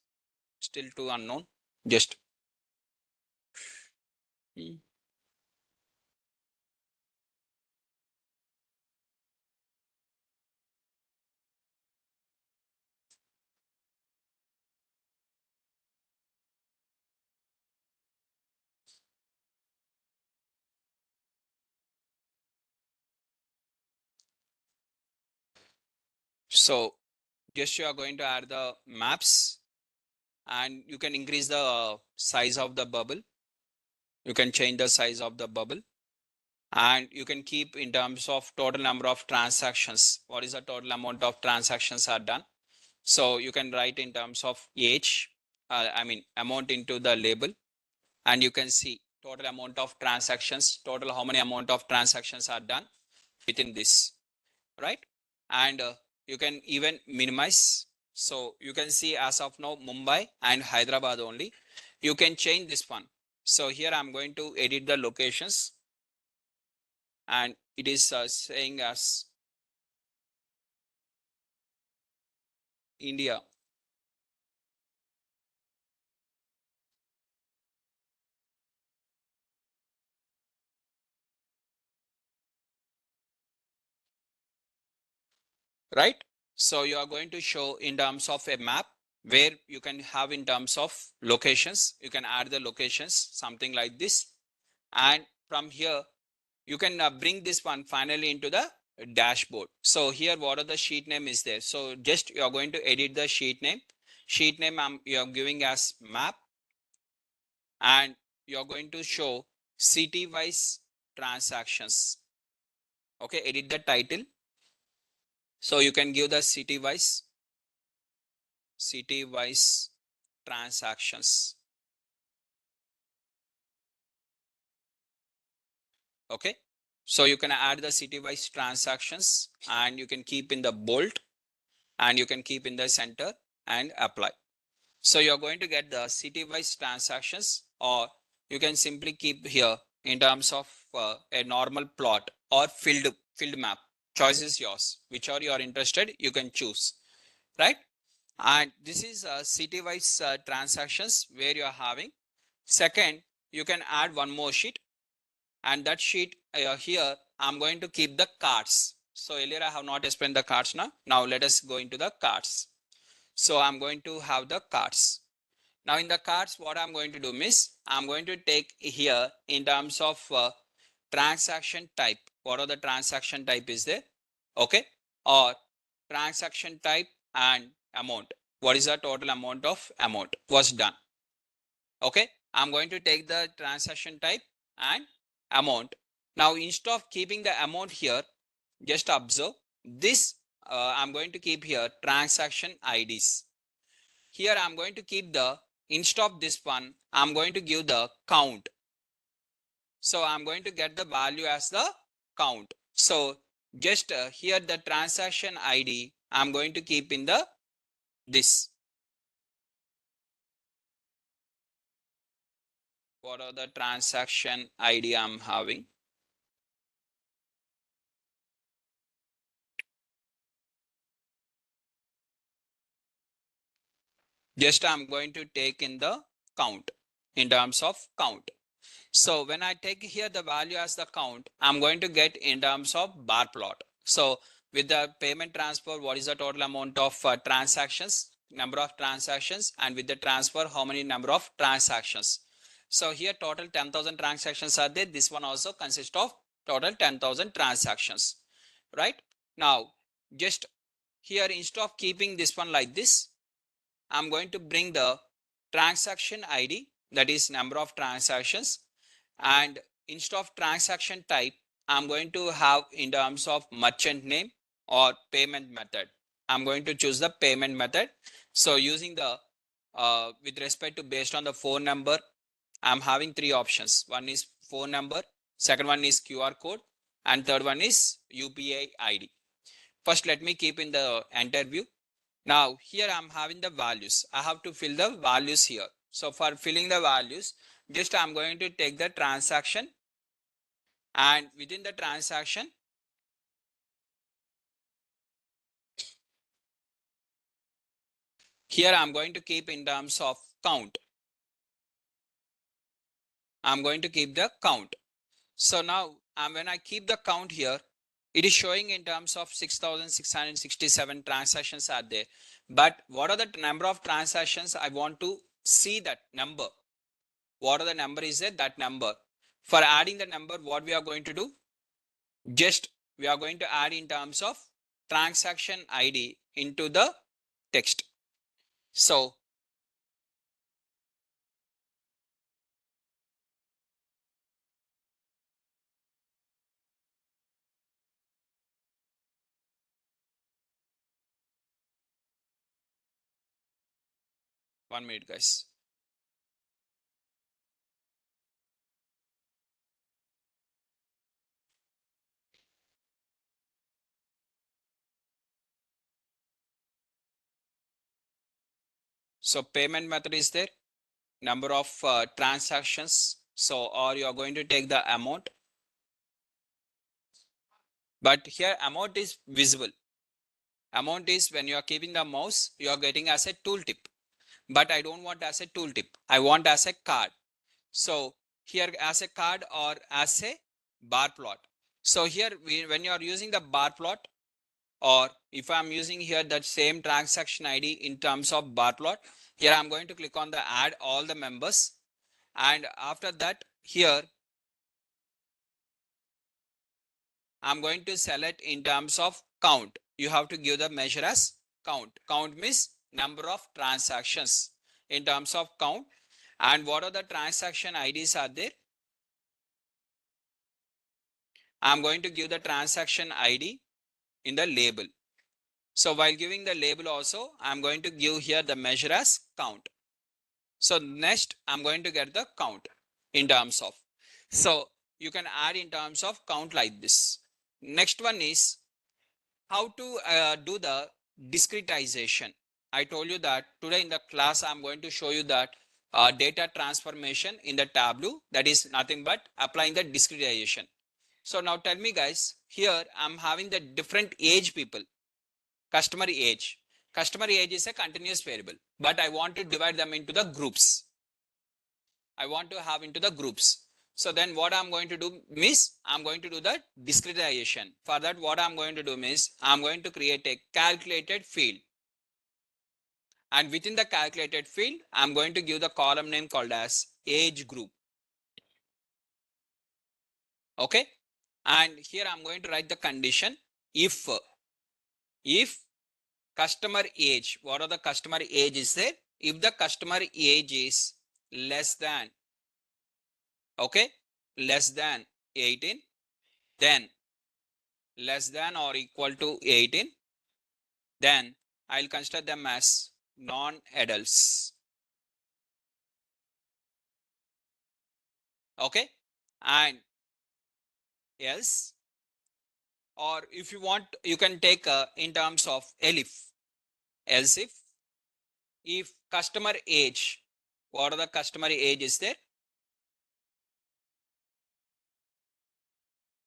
still too unknown. Just so just you are going to add the maps, and you can increase the size of the bubble. You can change the size of the bubble, and you can keep in terms of total number of transactions. What is the total amount of transactions are done? So you can write in terms of age, I mean amount into the label, and you can see total amount of transactions, total how many amount of transactions are done within this, right? And you can even minimize. So you can see as of now Mumbai and Hyderabad only. You can change this one. So here I'm going to edit the locations, and it is saying as India. Right? So you are going to show in terms of a map where you can have in terms of locations. You can add the locations, something like this. And from here, you can bring this one finally into the dashboard. So here, what are the sheet name is there? So just you are going to edit the sheet name. Sheet name you are giving as map, and you are going to show city wise transactions. Okay, edit the title. So you can give the city wise transactions. Okay, so you can add the city wise transactions, and you can keep in the bold, and you can keep in the center and apply. So you're going to get the city wise transactions, or you can simply keep here in terms of a normal plot or field map. Choice is yours. Whichever you are interested, you can choose, right? And this is city wise transactions where you are having. Second, you can add one more sheet, and that sheet here I'm going to keep the cards. So earlier I have not explained the cards. Now let us go into the cards. So I'm going to have the cards. Now in the cards, what I'm going to do is I'm going to take here in terms of transaction type. What are the transaction type is there? Okay, or transaction type and amount. What is the total amount of amount was done? Okay, I'm going to take the transaction type and amount. Now instead of keeping the amount here, just observe this. I'm going to keep here transaction IDs. Here I'm going to keep the, instead of this one, I'm going to give the count. So I'm going to get the value as the count. So just here the transaction ID I'm going to keep in the this. What are the transaction ID I'm having? Just I'm going to take in the count in terms of count. So when I take here the value as the count, I'm going to get in terms of bar plot. So with the payment transfer, what is the total amount of transactions, number of transactions, and with the transfer, how many number of transactions. So here total 10,000 transactions are there. This one also consists of total 10,000 transactions, right? Now, just here instead of keeping this one like this, I'm going to bring the transaction ID, that is number of transactions, and instead of transaction type, I'm going to have in terms of merchant name or payment method. I'm going to choose the payment method. So using the with respect to based on the phone number, I'm having three options. One is phone number, second one is QR code, and third one is UPI ID. First, let me keep in the enter view. Now here I'm having the values. I have to fill the values here. So for filling the values, just I'm going to take the transaction, and within the transaction, here I'm going to keep in terms of count. I'm going to keep the count. So now when I keep the count here, it is showing in terms of 6,667 transactions are there. But what are the number of transactions? I want to see that number. What are the number is it? That number. For adding the number, what we are going to do? Just we are going to add in terms of transaction ID into the text. So one minute, guys. So payment method is there, number of transactions. So, or you are going to take the amount, but here amount is visible. Amount is when you are keeping the mouse, you are getting as a tooltip, but I don't want as a tooltip. I want as a card. So here as a card or as a bar plot. So here when you are using the bar plot, or if I'm using here that same transaction ID in terms of bar plot, here I'm going to click on the add all the members, and after that here I'm going to select in terms of count. You have to give the measure as count. Count means number of transactions in terms of count. And what are the transaction IDs are there? I'm going to give the transaction ID in the label. So while giving the label also, I'm going to give here the measure as count. So next I'm going to get the count in terms of. So you can add in terms of count like this. Next one is how to do the discretization. I told you that today in the class I'm going to show you that data transformation in the Tableau, that is nothing but applying the discretization. So now tell me guys, here I'm having the different age people. Customer age. Customer age is a continuous variable, but I want to divide them into the groups. I want to have into the groups. So then what I'm going to do is I'm going to do the discretization. For that, what I'm going to do is I'm going to create a calculated field. And within the calculated field, I'm going to give the column name called as age group. Okay. And here I'm going to write the condition if customer age, what are the customer age is there? If the customer age is less than, okay, less than 18, then less than or equal to 18, then I'll consider them as non-adults. Okay. And else, or if you want, you can take in terms of else if customer age, what are the customer age is there?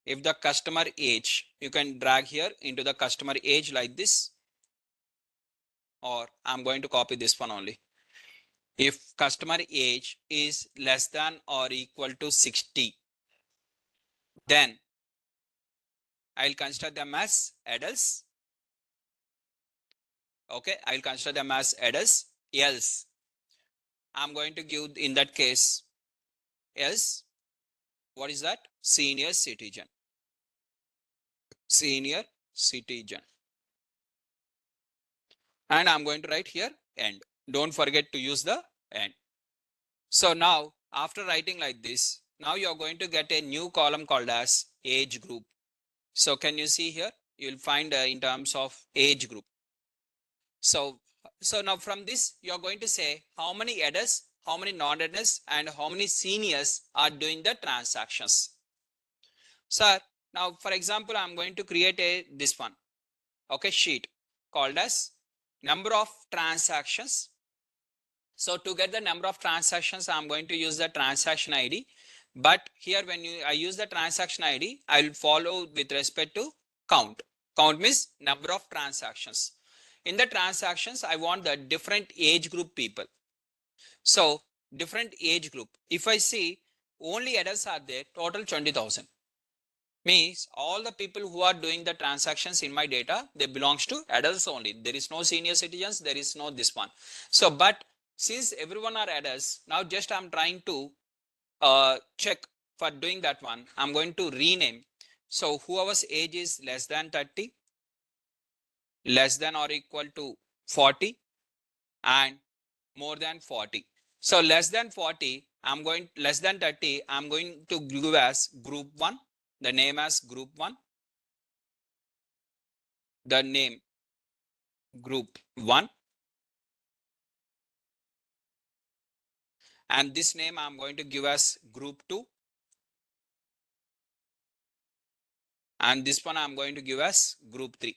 If the customer age, you can drag here into the customer age like this, or I'm going to copy this one only. If customer age is less than or equal to 60, then I'll consider them as adults. Okay, I'll consider them as adults. Else, I'm going to give in that case, else, what is that? Senior citizen. Senior citizen. And I'm going to write here end. Don't forget to use the end. So now after writing like this, now you're going to get a new column called as age group. So can you see here? You'll find in terms of age group. So now from this, you're going to say how many adults, how many non-adults, and how many seniors are doing the transactions. Sir, Now, for example, I'm going to create this one, okay, sheet called as number of transactions. So to get the number of transactions, I'm going to use the transaction ID. But here when I use the transaction ID, I'll follow with respect to count. Count means number of transactions. In the transactions, I want the different age group people. So different age group. If I see only adults are there, total 20,000. Means all the people who are doing the transactions in my data, they belongs to adults only. There is no senior citizens, there is no this one. So but since everyone are adults, now just I'm trying to check for doing that one. I'm going to rename. So whoever's age is less than 30, less than or equal to 40, and more than 40. So less than 40, I'm going less than 30, I'm going to give as group 1, the name as group 1, the name group 1, and this name I'm going to give as group 2, and this one I'm going to give as group 3.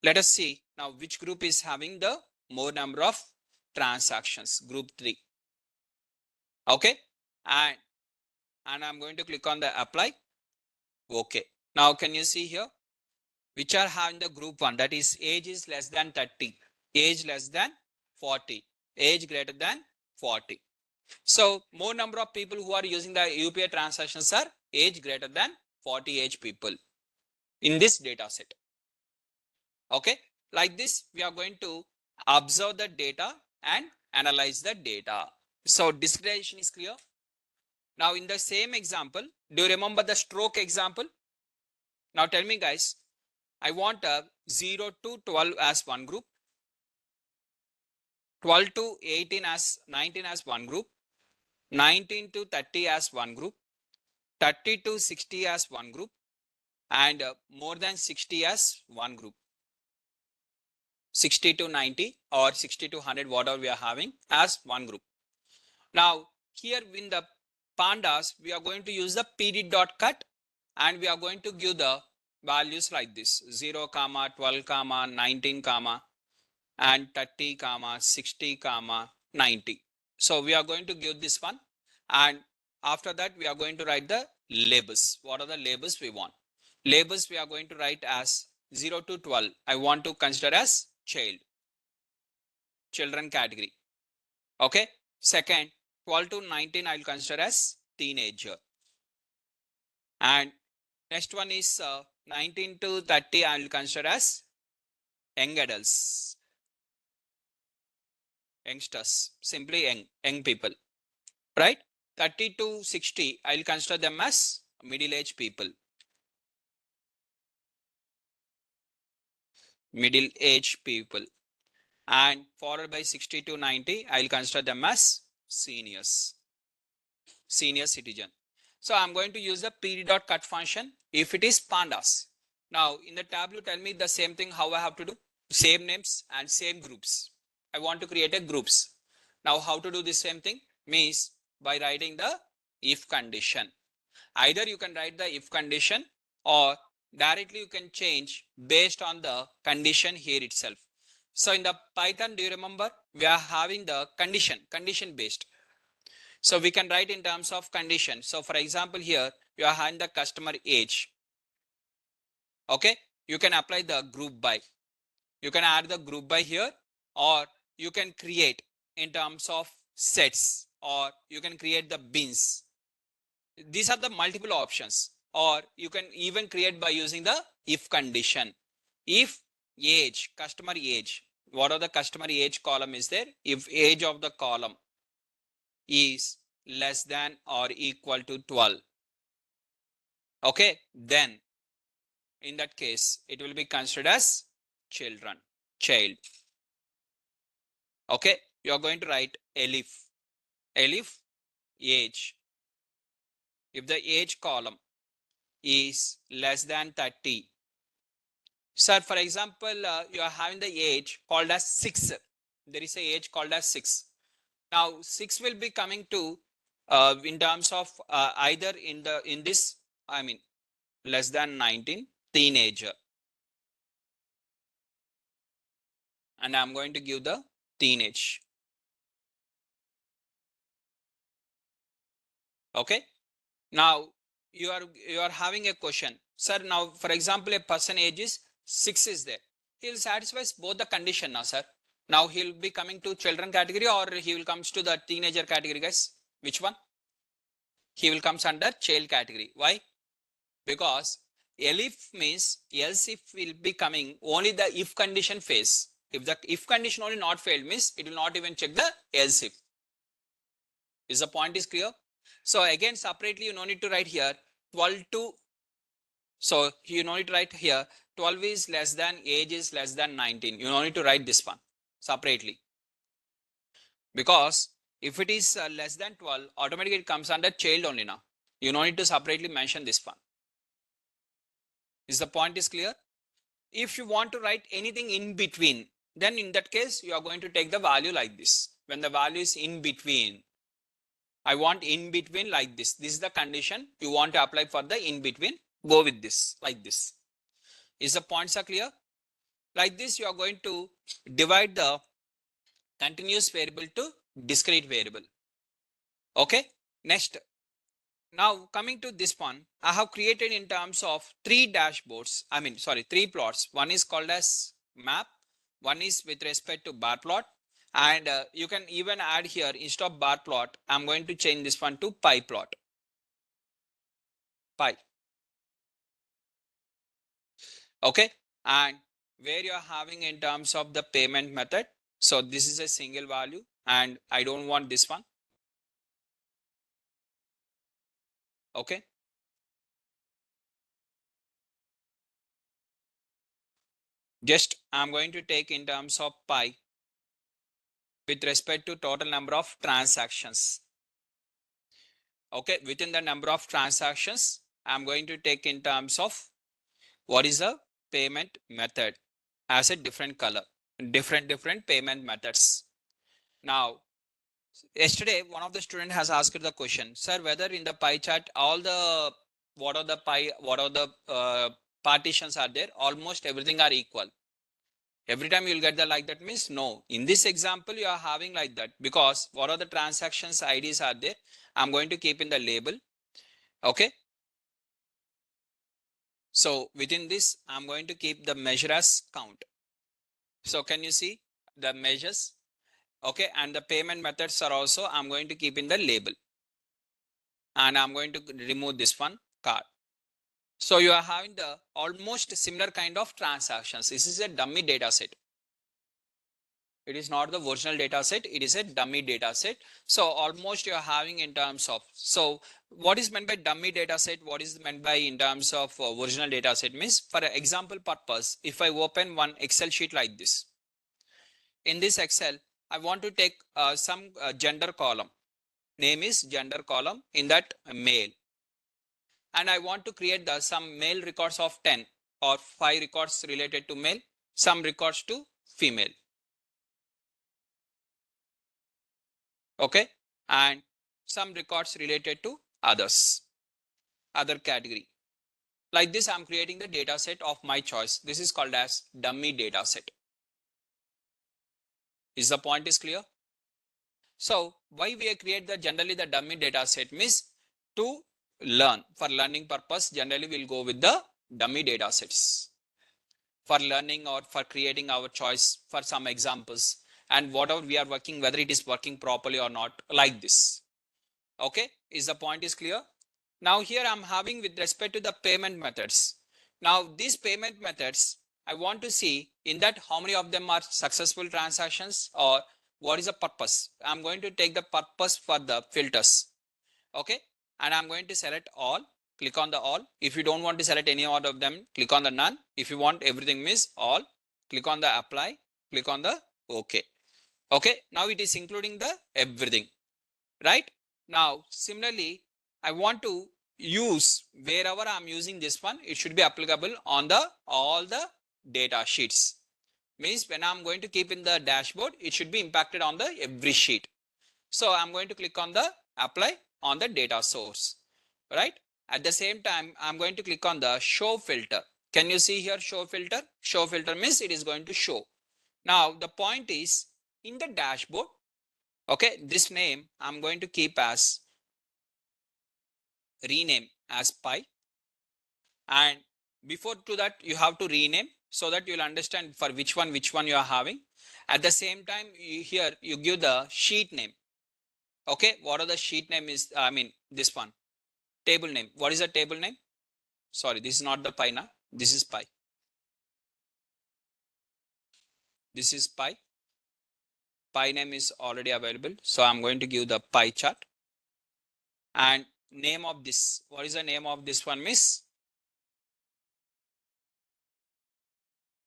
Let us see now which group is having the more number of transactions. Group 3. Okay, and I'm going to click on the apply. Okay, now can you see here which are having the group 1, that is age is less than 30, age less than 40, age greater than 40. So more number of people who are using the UPI transactions are age greater than 40 age people in this data set. Okay, like this we are going to observe the data and analyze the data. So discretization is clear. Now in the same example, do you remember the stroke example? Now tell me guys, I want a 0 to 12 as one group, 12 to 18 as 19 as one group, 19 to 30 as one group, 30 to 60 as one group, and more than 60 as one group. 60 to 90 or 60 to 100, whatever we are having as one group. Now here in the pandas, we are going to use the pd.cut and we are going to give the values like this 0, 12, 19, and 30, 60, 90. So we are going to give this one, and after that we are going to write the labels. What are the labels we want? Labels we are going to write as 0 to 12. I want to consider as children category. Okay. Second, 12 to 19 I'll consider as teenager. And next one is 19 to 30 I'll consider as young adults, youngsters, simply young people, right? 30 to 60 I'll consider them as middle-aged people, middle-aged people, and followed by 60 to 90 I'll consider them as seniors, senior citizen. So I'm going to use the pd.cut function if it is pandas. Now in the tableau, tell me the same thing how I have to do. Same names and same groups. I want to create a groups. Now how to do the same thing? Means by writing the if condition. Either you can write the if condition or directly you can change based on the condition here itself. So in the Python, do you remember we are having the condition based. So we can write in terms of condition. So for example, here you are having the customer age. Okay, you can apply the group by. You can add the group by here, or you can create in terms of sets, or you can create the bins. These are the multiple options, or you can even create by using the if condition. If age, customer age, what are the customer age column is there? If age of the column is less than or equal to 12, okay, then in that case it will be considered as child. Okay, you are going to write elif age. If the age column is less than 30, sir, for example, you are having the age called as 6. There is a age called as 6. Now 6 will be coming to in terms of either in this, I mean less than 19, teenager. And I'm going to give the teenage. Okay. Now you are having a question, sir. Now, for example, a person age is 6 is there. He'll satisfy both the condition now, sir. Now he'll be coming to children category or he will comes to the teenager category, guys. Which one? He will comes under child category. Why? Because elif means else if will be coming only the if condition phase. If the if condition only not failed means it will not even check the else if. Is the point is clear? So again, separately, you no need to write here 12 to. So you no need to write here 12 is less than, age is less than 19. You no need to write this one separately. Because if it is less than 12, automatically it comes under child only now. You no need to separately mention this one. Is the point is clear? If you want to write anything in between, then in that case, you are going to take the value like this. When the value is in between, I want in between like this. This is the condition you want to apply for the in between. Go with this like this. Is the points are clear? Like this, you are going to divide the continuous variable to discrete variable. Okay. Next. Now coming to this one, I have created in terms of three dashboards. Three plots. One is called as map. One is with respect to bar plot. And you can even add here, instead of bar plot, I'm going to change this one to pie plot. Pie. Okay. And where you are having in terms of the payment method. So this is a single value and I don't want this one. Okay. Just I'm going to take in terms of pie with respect to total number of transactions. Okay, within the number of transactions, I'm going to take in terms of what is the payment method as a different color, different payment methods. Now, yesterday, one of the student has asked the question, sir, whether in the pie chart, what are the partitions are there? Almost everything are equal. Every time you'll get the like that means no. In this example, you are having like that because what are the transactions IDs are there? I'm going to keep in the label. Okay. So within this, I'm going to keep the measure as count. So can you see the measures? Okay. And the payment methods are also, I'm going to keep in the label. And I'm going to remove this one card. So you are having the almost similar kind of transactions. This is a dummy data set. It is not the original data set. It is a dummy data set. So almost you are having in terms of, so what is meant by dummy data set? What is meant by in terms of original data set means, for example purpose, if I open one Excel sheet like this, in this Excel, I want to take some gender column. Name is gender column, in that male. And I want to create some male records of 10 or 5 records related to male, some records to female. Okay. And some records related to others, other category. Like this, I'm creating the data set of my choice. This is called as dummy data set. Is the point is clear? So why we create generally the dummy data set means to learn. For learning purpose, generally we'll go with the dummy data sets. For learning or for creating our choice for some examples and whatever we are working, whether it is working properly or not, like this. Okay, is the point is clear? Now here I'm having with respect to the payment methods. Now these payment methods, I want to see in that how many of them are successful transactions or what is the purpose. I'm going to take the purpose for the filters. Okay, and I'm going to select all. Click on the all. If you don't want to select any one of them, click on the none. If you want everything means all, click on the apply, click on the OK. Okay, now it is including the everything, right? Now, similarly, I want to use wherever I'm using this one, it should be applicable on the all the data sheets. Means when I'm going to keep in the dashboard, it should be impacted on the every sheet. So I'm going to click on the apply on the data source, right? At the same time, I'm going to click on the show filter. Can you see here show filter? Show filter means it is going to show. Now the point is in the dashboard, okay, this name I'm going to keep as rename as pie, and before to that you have to rename so that you'll understand for which one you are having. At the same time, here you give the sheet name. Okay, what are the sheet name is, I mean this one, table name. What is the table name? Sorry, this is not the pie now. This is pie. This is pie. Pie name is already available. So I'm going to give the pie chart. And name of this, what is the name of this one, miss?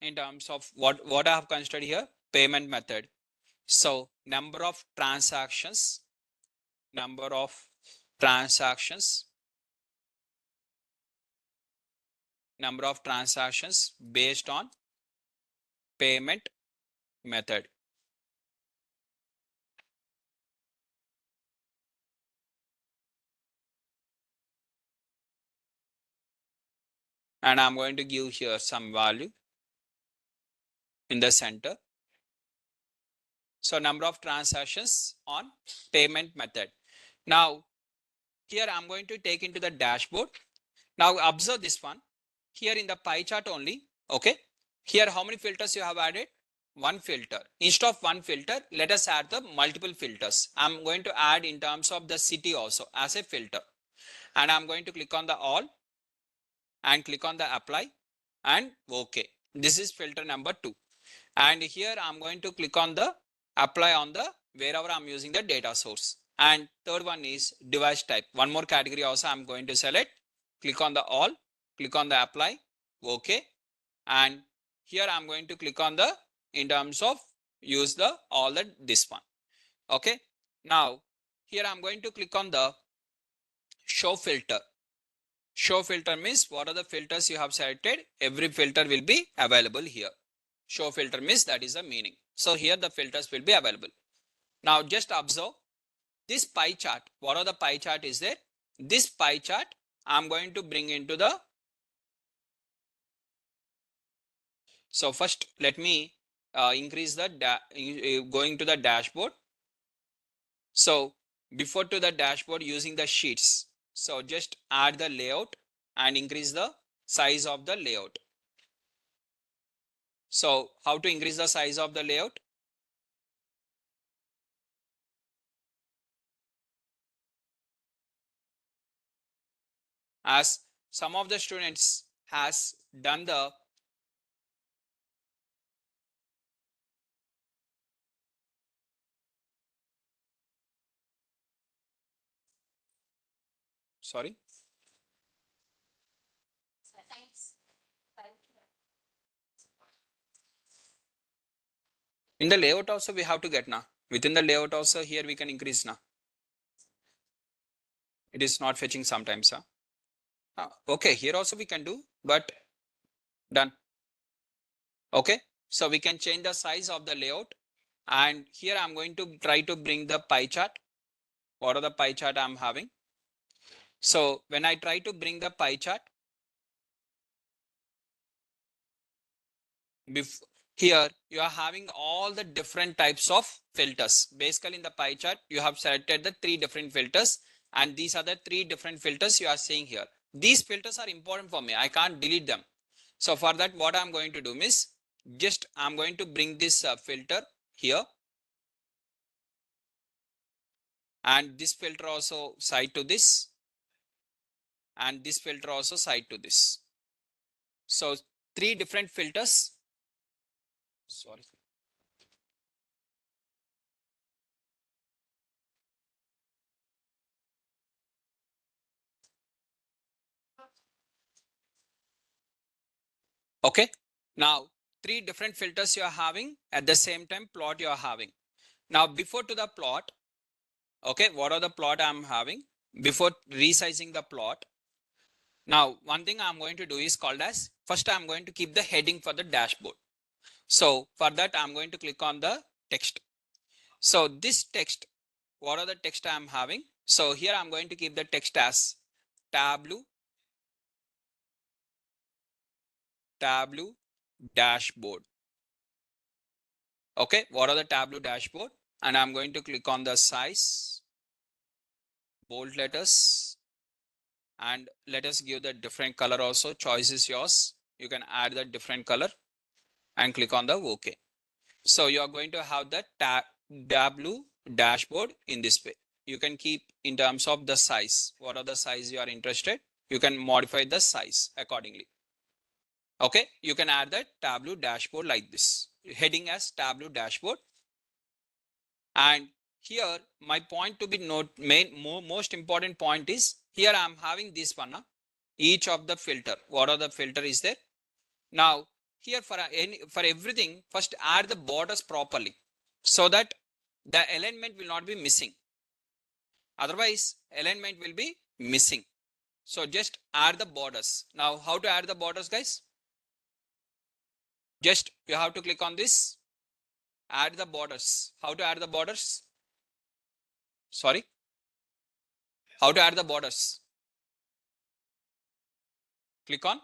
In terms of what I have considered here, payment method. So number of transactions based on payment method. And I'm going to give here some value in the center. So number of transactions on payment method. Now here I'm going to take into the dashboard. Now observe this one here in the pie chart only. Okay, here how many filters you have added? One filter. Instead of one filter, let us add the multiple filters. I'm going to add in terms of the city also as a filter, and I'm going to click on the all and click on the apply and okay. This is filter number 2, and here I'm going to click on the apply on the wherever I'm using the data source. And third one is device type. One more category also I'm going to select. Click on the all, click on the apply, okay. And here I'm going to click on the in terms of use the all the this one. Okay. Now here I'm going to click on the show filter. Show filter means what are the filters you have selected? Every filter will be available here. Show filter means that is the meaning. So here the filters will be available. Now just observe this pie chart. What are the pie chart is there? This pie chart I'm going to bring into the. So first let me increase the going to the dashboard. So before to the dashboard using the sheets. So just add the layout and increase the size of the layout. So how to increase the size of the layout? As some of the students has done the sorry. In the layout also we have to get now. Within the layout also here we can increase now. It is not fetching sometimes. Okay, here also we can do, but done. Okay, so we can change the size of the layout, and here I'm going to try to bring the pie chart. What are the pie chart I'm having? So when I try to bring the pie chart, here you are having all the different types of filters. Basically in the pie chart, you have selected the 3 different filters, and these are the 3 different filters you are seeing here. These filters are important for me. I can't delete them. So for that, what I'm going to do is just I'm going to bring this filter here, and this filter also side to this, and this filter also side to this. So 3 different filters. Sorry. Okay. Now 3 different filters you are having at the same time plot you are having. Now before to the plot, okay, what are the plot I'm having before resizing the plot? Now one thing I'm going to do is called as, first I'm going to keep the heading for the dashboard. So for that I'm going to click on the text. So this text, what are the text I'm having? So here I'm going to keep the text as Tableau Tableau dashboard. Okay, what are the Tableau dashboard? And I'm going to click on the size, bold letters, and let us give the different color also. Choice is yours. You can add the different color and click on the OK. So you are going to have the Tableau dashboard in this way. You can keep in terms of the size. What are the size you are interested? You can modify the size accordingly. Okay, you can add the Tableau dashboard like this, heading as Tableau dashboard. And here my point to be most important point is here I'm having this one. Each of the filter, what are the filter is there? Now here for everything, first add the borders properly so that the alignment will not be missing. Otherwise alignment will be missing. So just add the borders. Now how to add the borders, guys? Just you have to click on this, add the borders. How to add the borders? Sorry, how to add the borders? Click on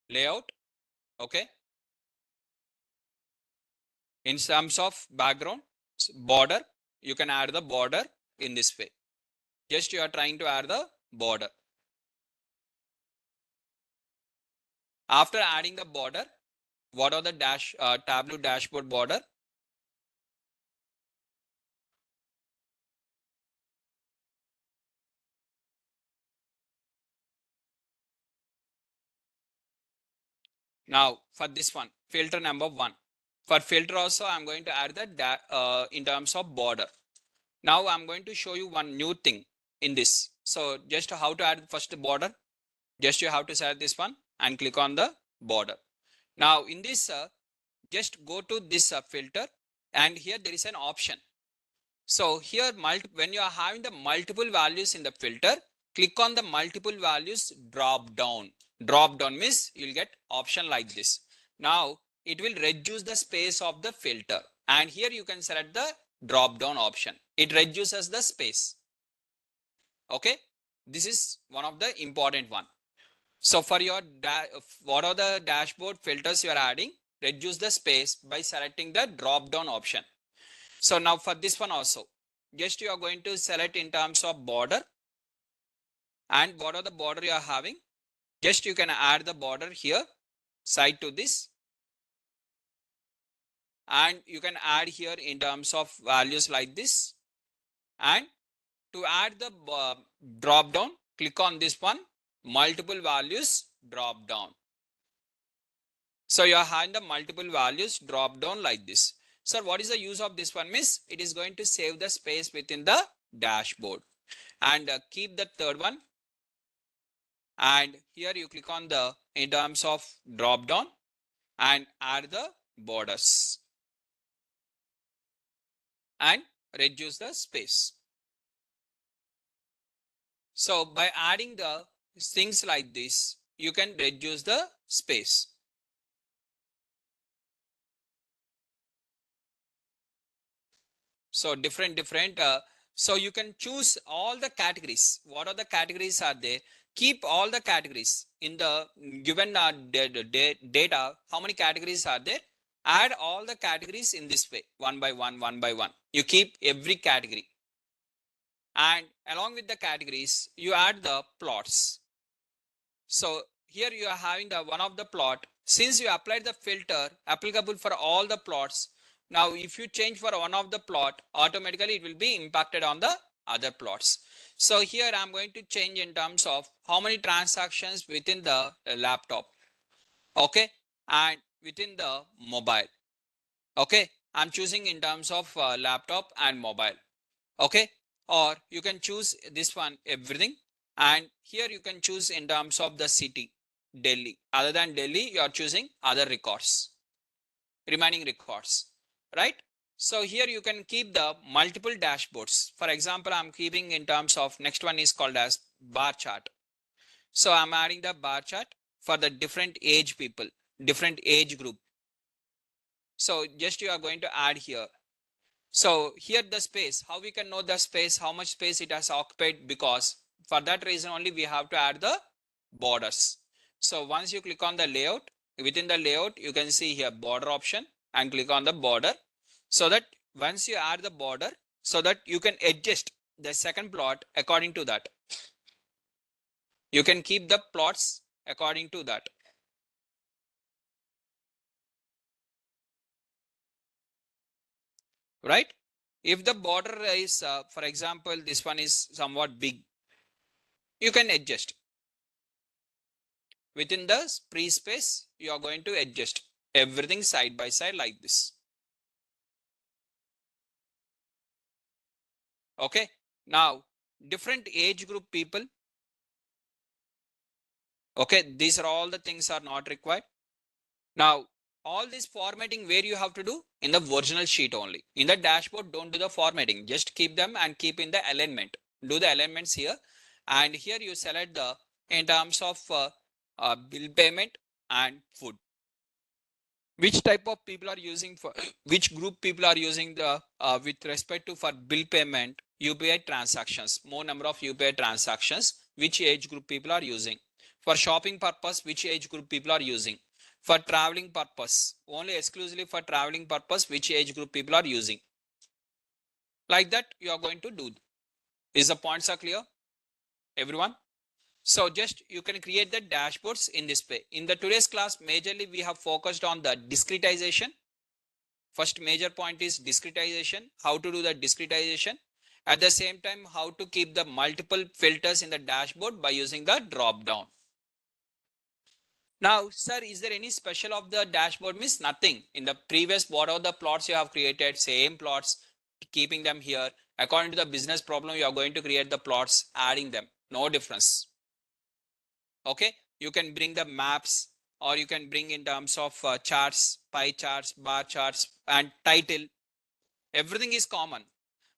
layout. Okay, in terms of background border, you can add the border in this way. Just you are trying to add the border. After adding the border, what are the Tableau dashboard border? Now for this one, filter number 1. For filter also I'm going to add the in terms of border. Now I'm going to show you one new thing in this. So just how to add first border, just you have to select this one and click on the border. Now in this just go to this filter, and here there is an option. So here when you are having the multiple values in the filter, click on the multiple values drop down. Drop down means you'll get option like this. Now it will reduce the space of the filter, and here you can select the drop down option. It reduces the space. Okay, this is one of the important one. So for your what are the dashboard filters you are adding? Reduce the space by selecting the drop down option. So now for this one also, just you are going to select in terms of border, and what are the border you are having? Just you can add the border here side to this, and you can add here in terms of values like this. And to add the drop down, click on this one, multiple values drop down. So you are having the multiple values drop down like this. Sir, what is the use of this one? Means it is going to save the space within the dashboard. And keep the third one, and here you click on the in terms of drop down and add the borders and reduce the space. So by adding the things like this, you can reduce the space. So different so you can choose all the categories. What are the categories are there? Keep all the categories in the given data. How many categories are there? Add all the categories in this way, one by one, one by one. You keep every category, and along with the categories, you add the plots. So here you are having the one of the plot. Since you applied the filter applicable for all the plots, now if you change for one of the plot, automatically it will be impacted on the other plots. So here I'm going to change in terms of how many transactions within the laptop. Okay, and within the mobile. Okay, I'm choosing in terms of laptop and mobile. Okay, or you can choose this one everything, and here you can choose in terms of the city, Delhi. Other than Delhi, you are choosing other records, remaining records, right? So here you can keep the multiple dashboards. For example, I'm keeping in terms of next one is called as bar chart. So I'm adding the bar chart for the different age people, different age group. So just you are going to add here. So here the space, how we can know the space, how much space it has occupied, because for that reason only we have to add the borders. So once you click on the layout, within the layout, you can see here border option and click on the border, so that once you add the border, so that you can adjust the second plot according to that. You can keep the plots according to that. Right? If the border is, for example, this one is somewhat big, you can adjust. Within the free space, you are going to adjust everything side by side like this. Okay. Now, different age group people. Okay. These are all the things are not required. Now, all this formatting where you have to do in the original sheet only. In the dashboard, don't do the formatting. Just keep them and keep in the alignment. Do the alignments here. And here you select the in terms of bill payment and food. Which type of people are using for which group people are using the with respect to for bill payment UPI transactions, more number of UPI transactions, which age group people are using. For shopping purpose, which age group people are using. For traveling purpose, only exclusively for traveling purpose, which age group people are using. Like that you are going to do. Is the points are clear, everyone? So just you can create the dashboards in this way. In the today's class, majorly we have focused on the discretization. First major point is discretization, how to do the discretization. At the same time, how to keep the multiple filters in the dashboard by using the drop down. Now, sir, is there any special of the dashboard? Means nothing. In the previous, what are the plots you have created, same plots, keeping them here. According to the business problem, you are going to create the plots, adding them. No difference. Okay, you can bring the maps, or you can bring in terms of charts, pie charts, bar charts, and title. Everything is common.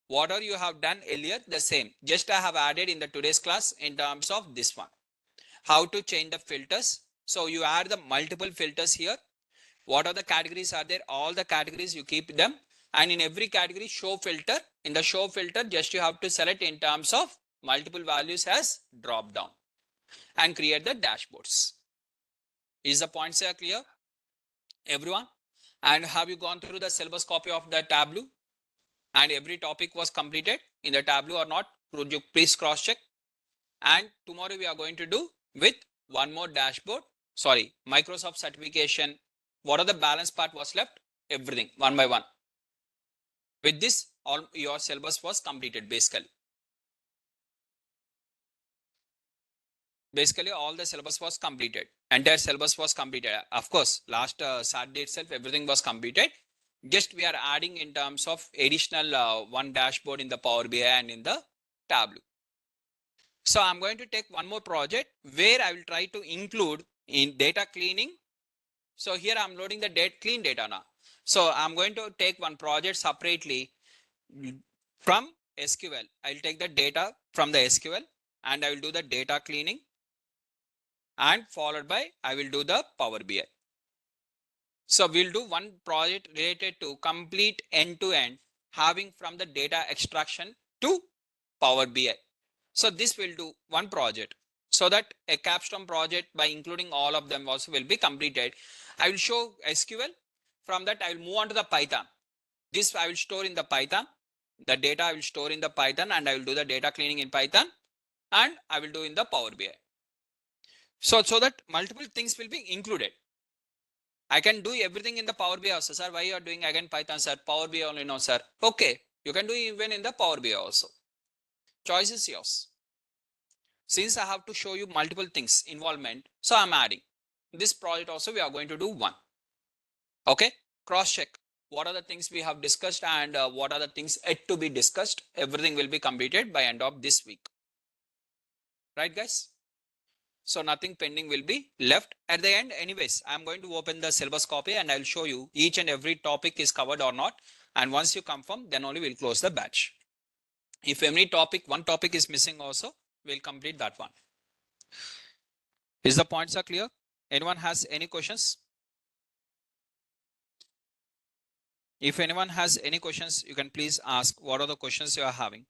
Whatever you have done earlier, the same. Just I have added in the today's class in terms of this one. How to change the filters. So you add the multiple filters here. What are the categories are there? All the categories you keep them. And in every category, show filter. In the show filter, just you have to select in terms of multiple values as drop down and create the dashboards. Is the points are clear, everyone? And have you gone through the syllabus copy of the Tableau? And every topic was completed in the Tableau or not? Could you please cross check? And tomorrow we are going to do with one more dashboard. Sorry, Microsoft certification. What are the balance part was left? Everything one by one. With this, all your syllabus was completed basically. Basically, all the syllabus was completed. Entire syllabus was completed. Of course, last Saturday itself, everything was completed. Just we are adding in terms of additional one dashboard in the Power BI and in the Tableau. So I'm going to take one more project where I will try to include in data cleaning. So here I'm loading the clean data now. So I'm going to take one project separately from SQL. I'll take the data from the SQL and I will do the data cleaning, and followed by I will do the Power BI. So we'll do one project related to complete end-to-end, having from the data extraction to Power BI. So this will do one project, so that a capstone project by including all of them also will be completed. I will show SQL. From that I will move on to the Python. This I will store in the Python. The data I will store in the Python, and I will do the data cleaning in Python, and I will do in the Power BI. So that multiple things will be included. I can do everything in the Power BI also. Sir, why you are doing again Python, sir? Power BI only, no, sir. Okay, you can do even in the Power BI also. Choice is yours. Since I have to show you multiple things involvement, so I'm adding this project also. We are going to do one. Okay, cross check. What are the things we have discussed and what are the things yet to be discussed? Everything will be completed by end of this week. Right, guys? So nothing pending will be left at the end. Anyways, I'm going to open the syllabus copy and I'll show you each and every topic is covered or not. And once you confirm, then only we'll close the batch. If any topic, one topic is missing also, we'll complete that one. Is the points are clear? Anyone has any questions? If anyone has any questions, you can please ask. What are the questions you are having?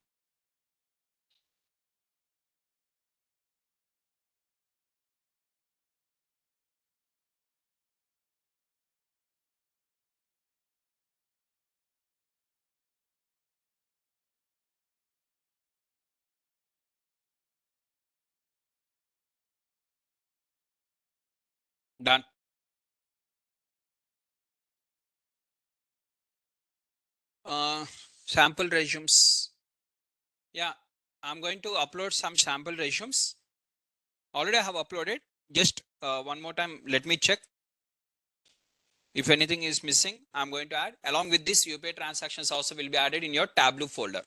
Done. Sample resumes. Yeah, I'm going to upload some sample resumes. Already I have uploaded. Just one more time, let me check. If anything is missing, I'm going to add. Along with this, UPI transactions also will be added in your Tableau folder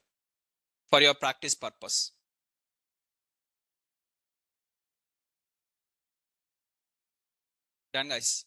for your practice purpose. Done, guys.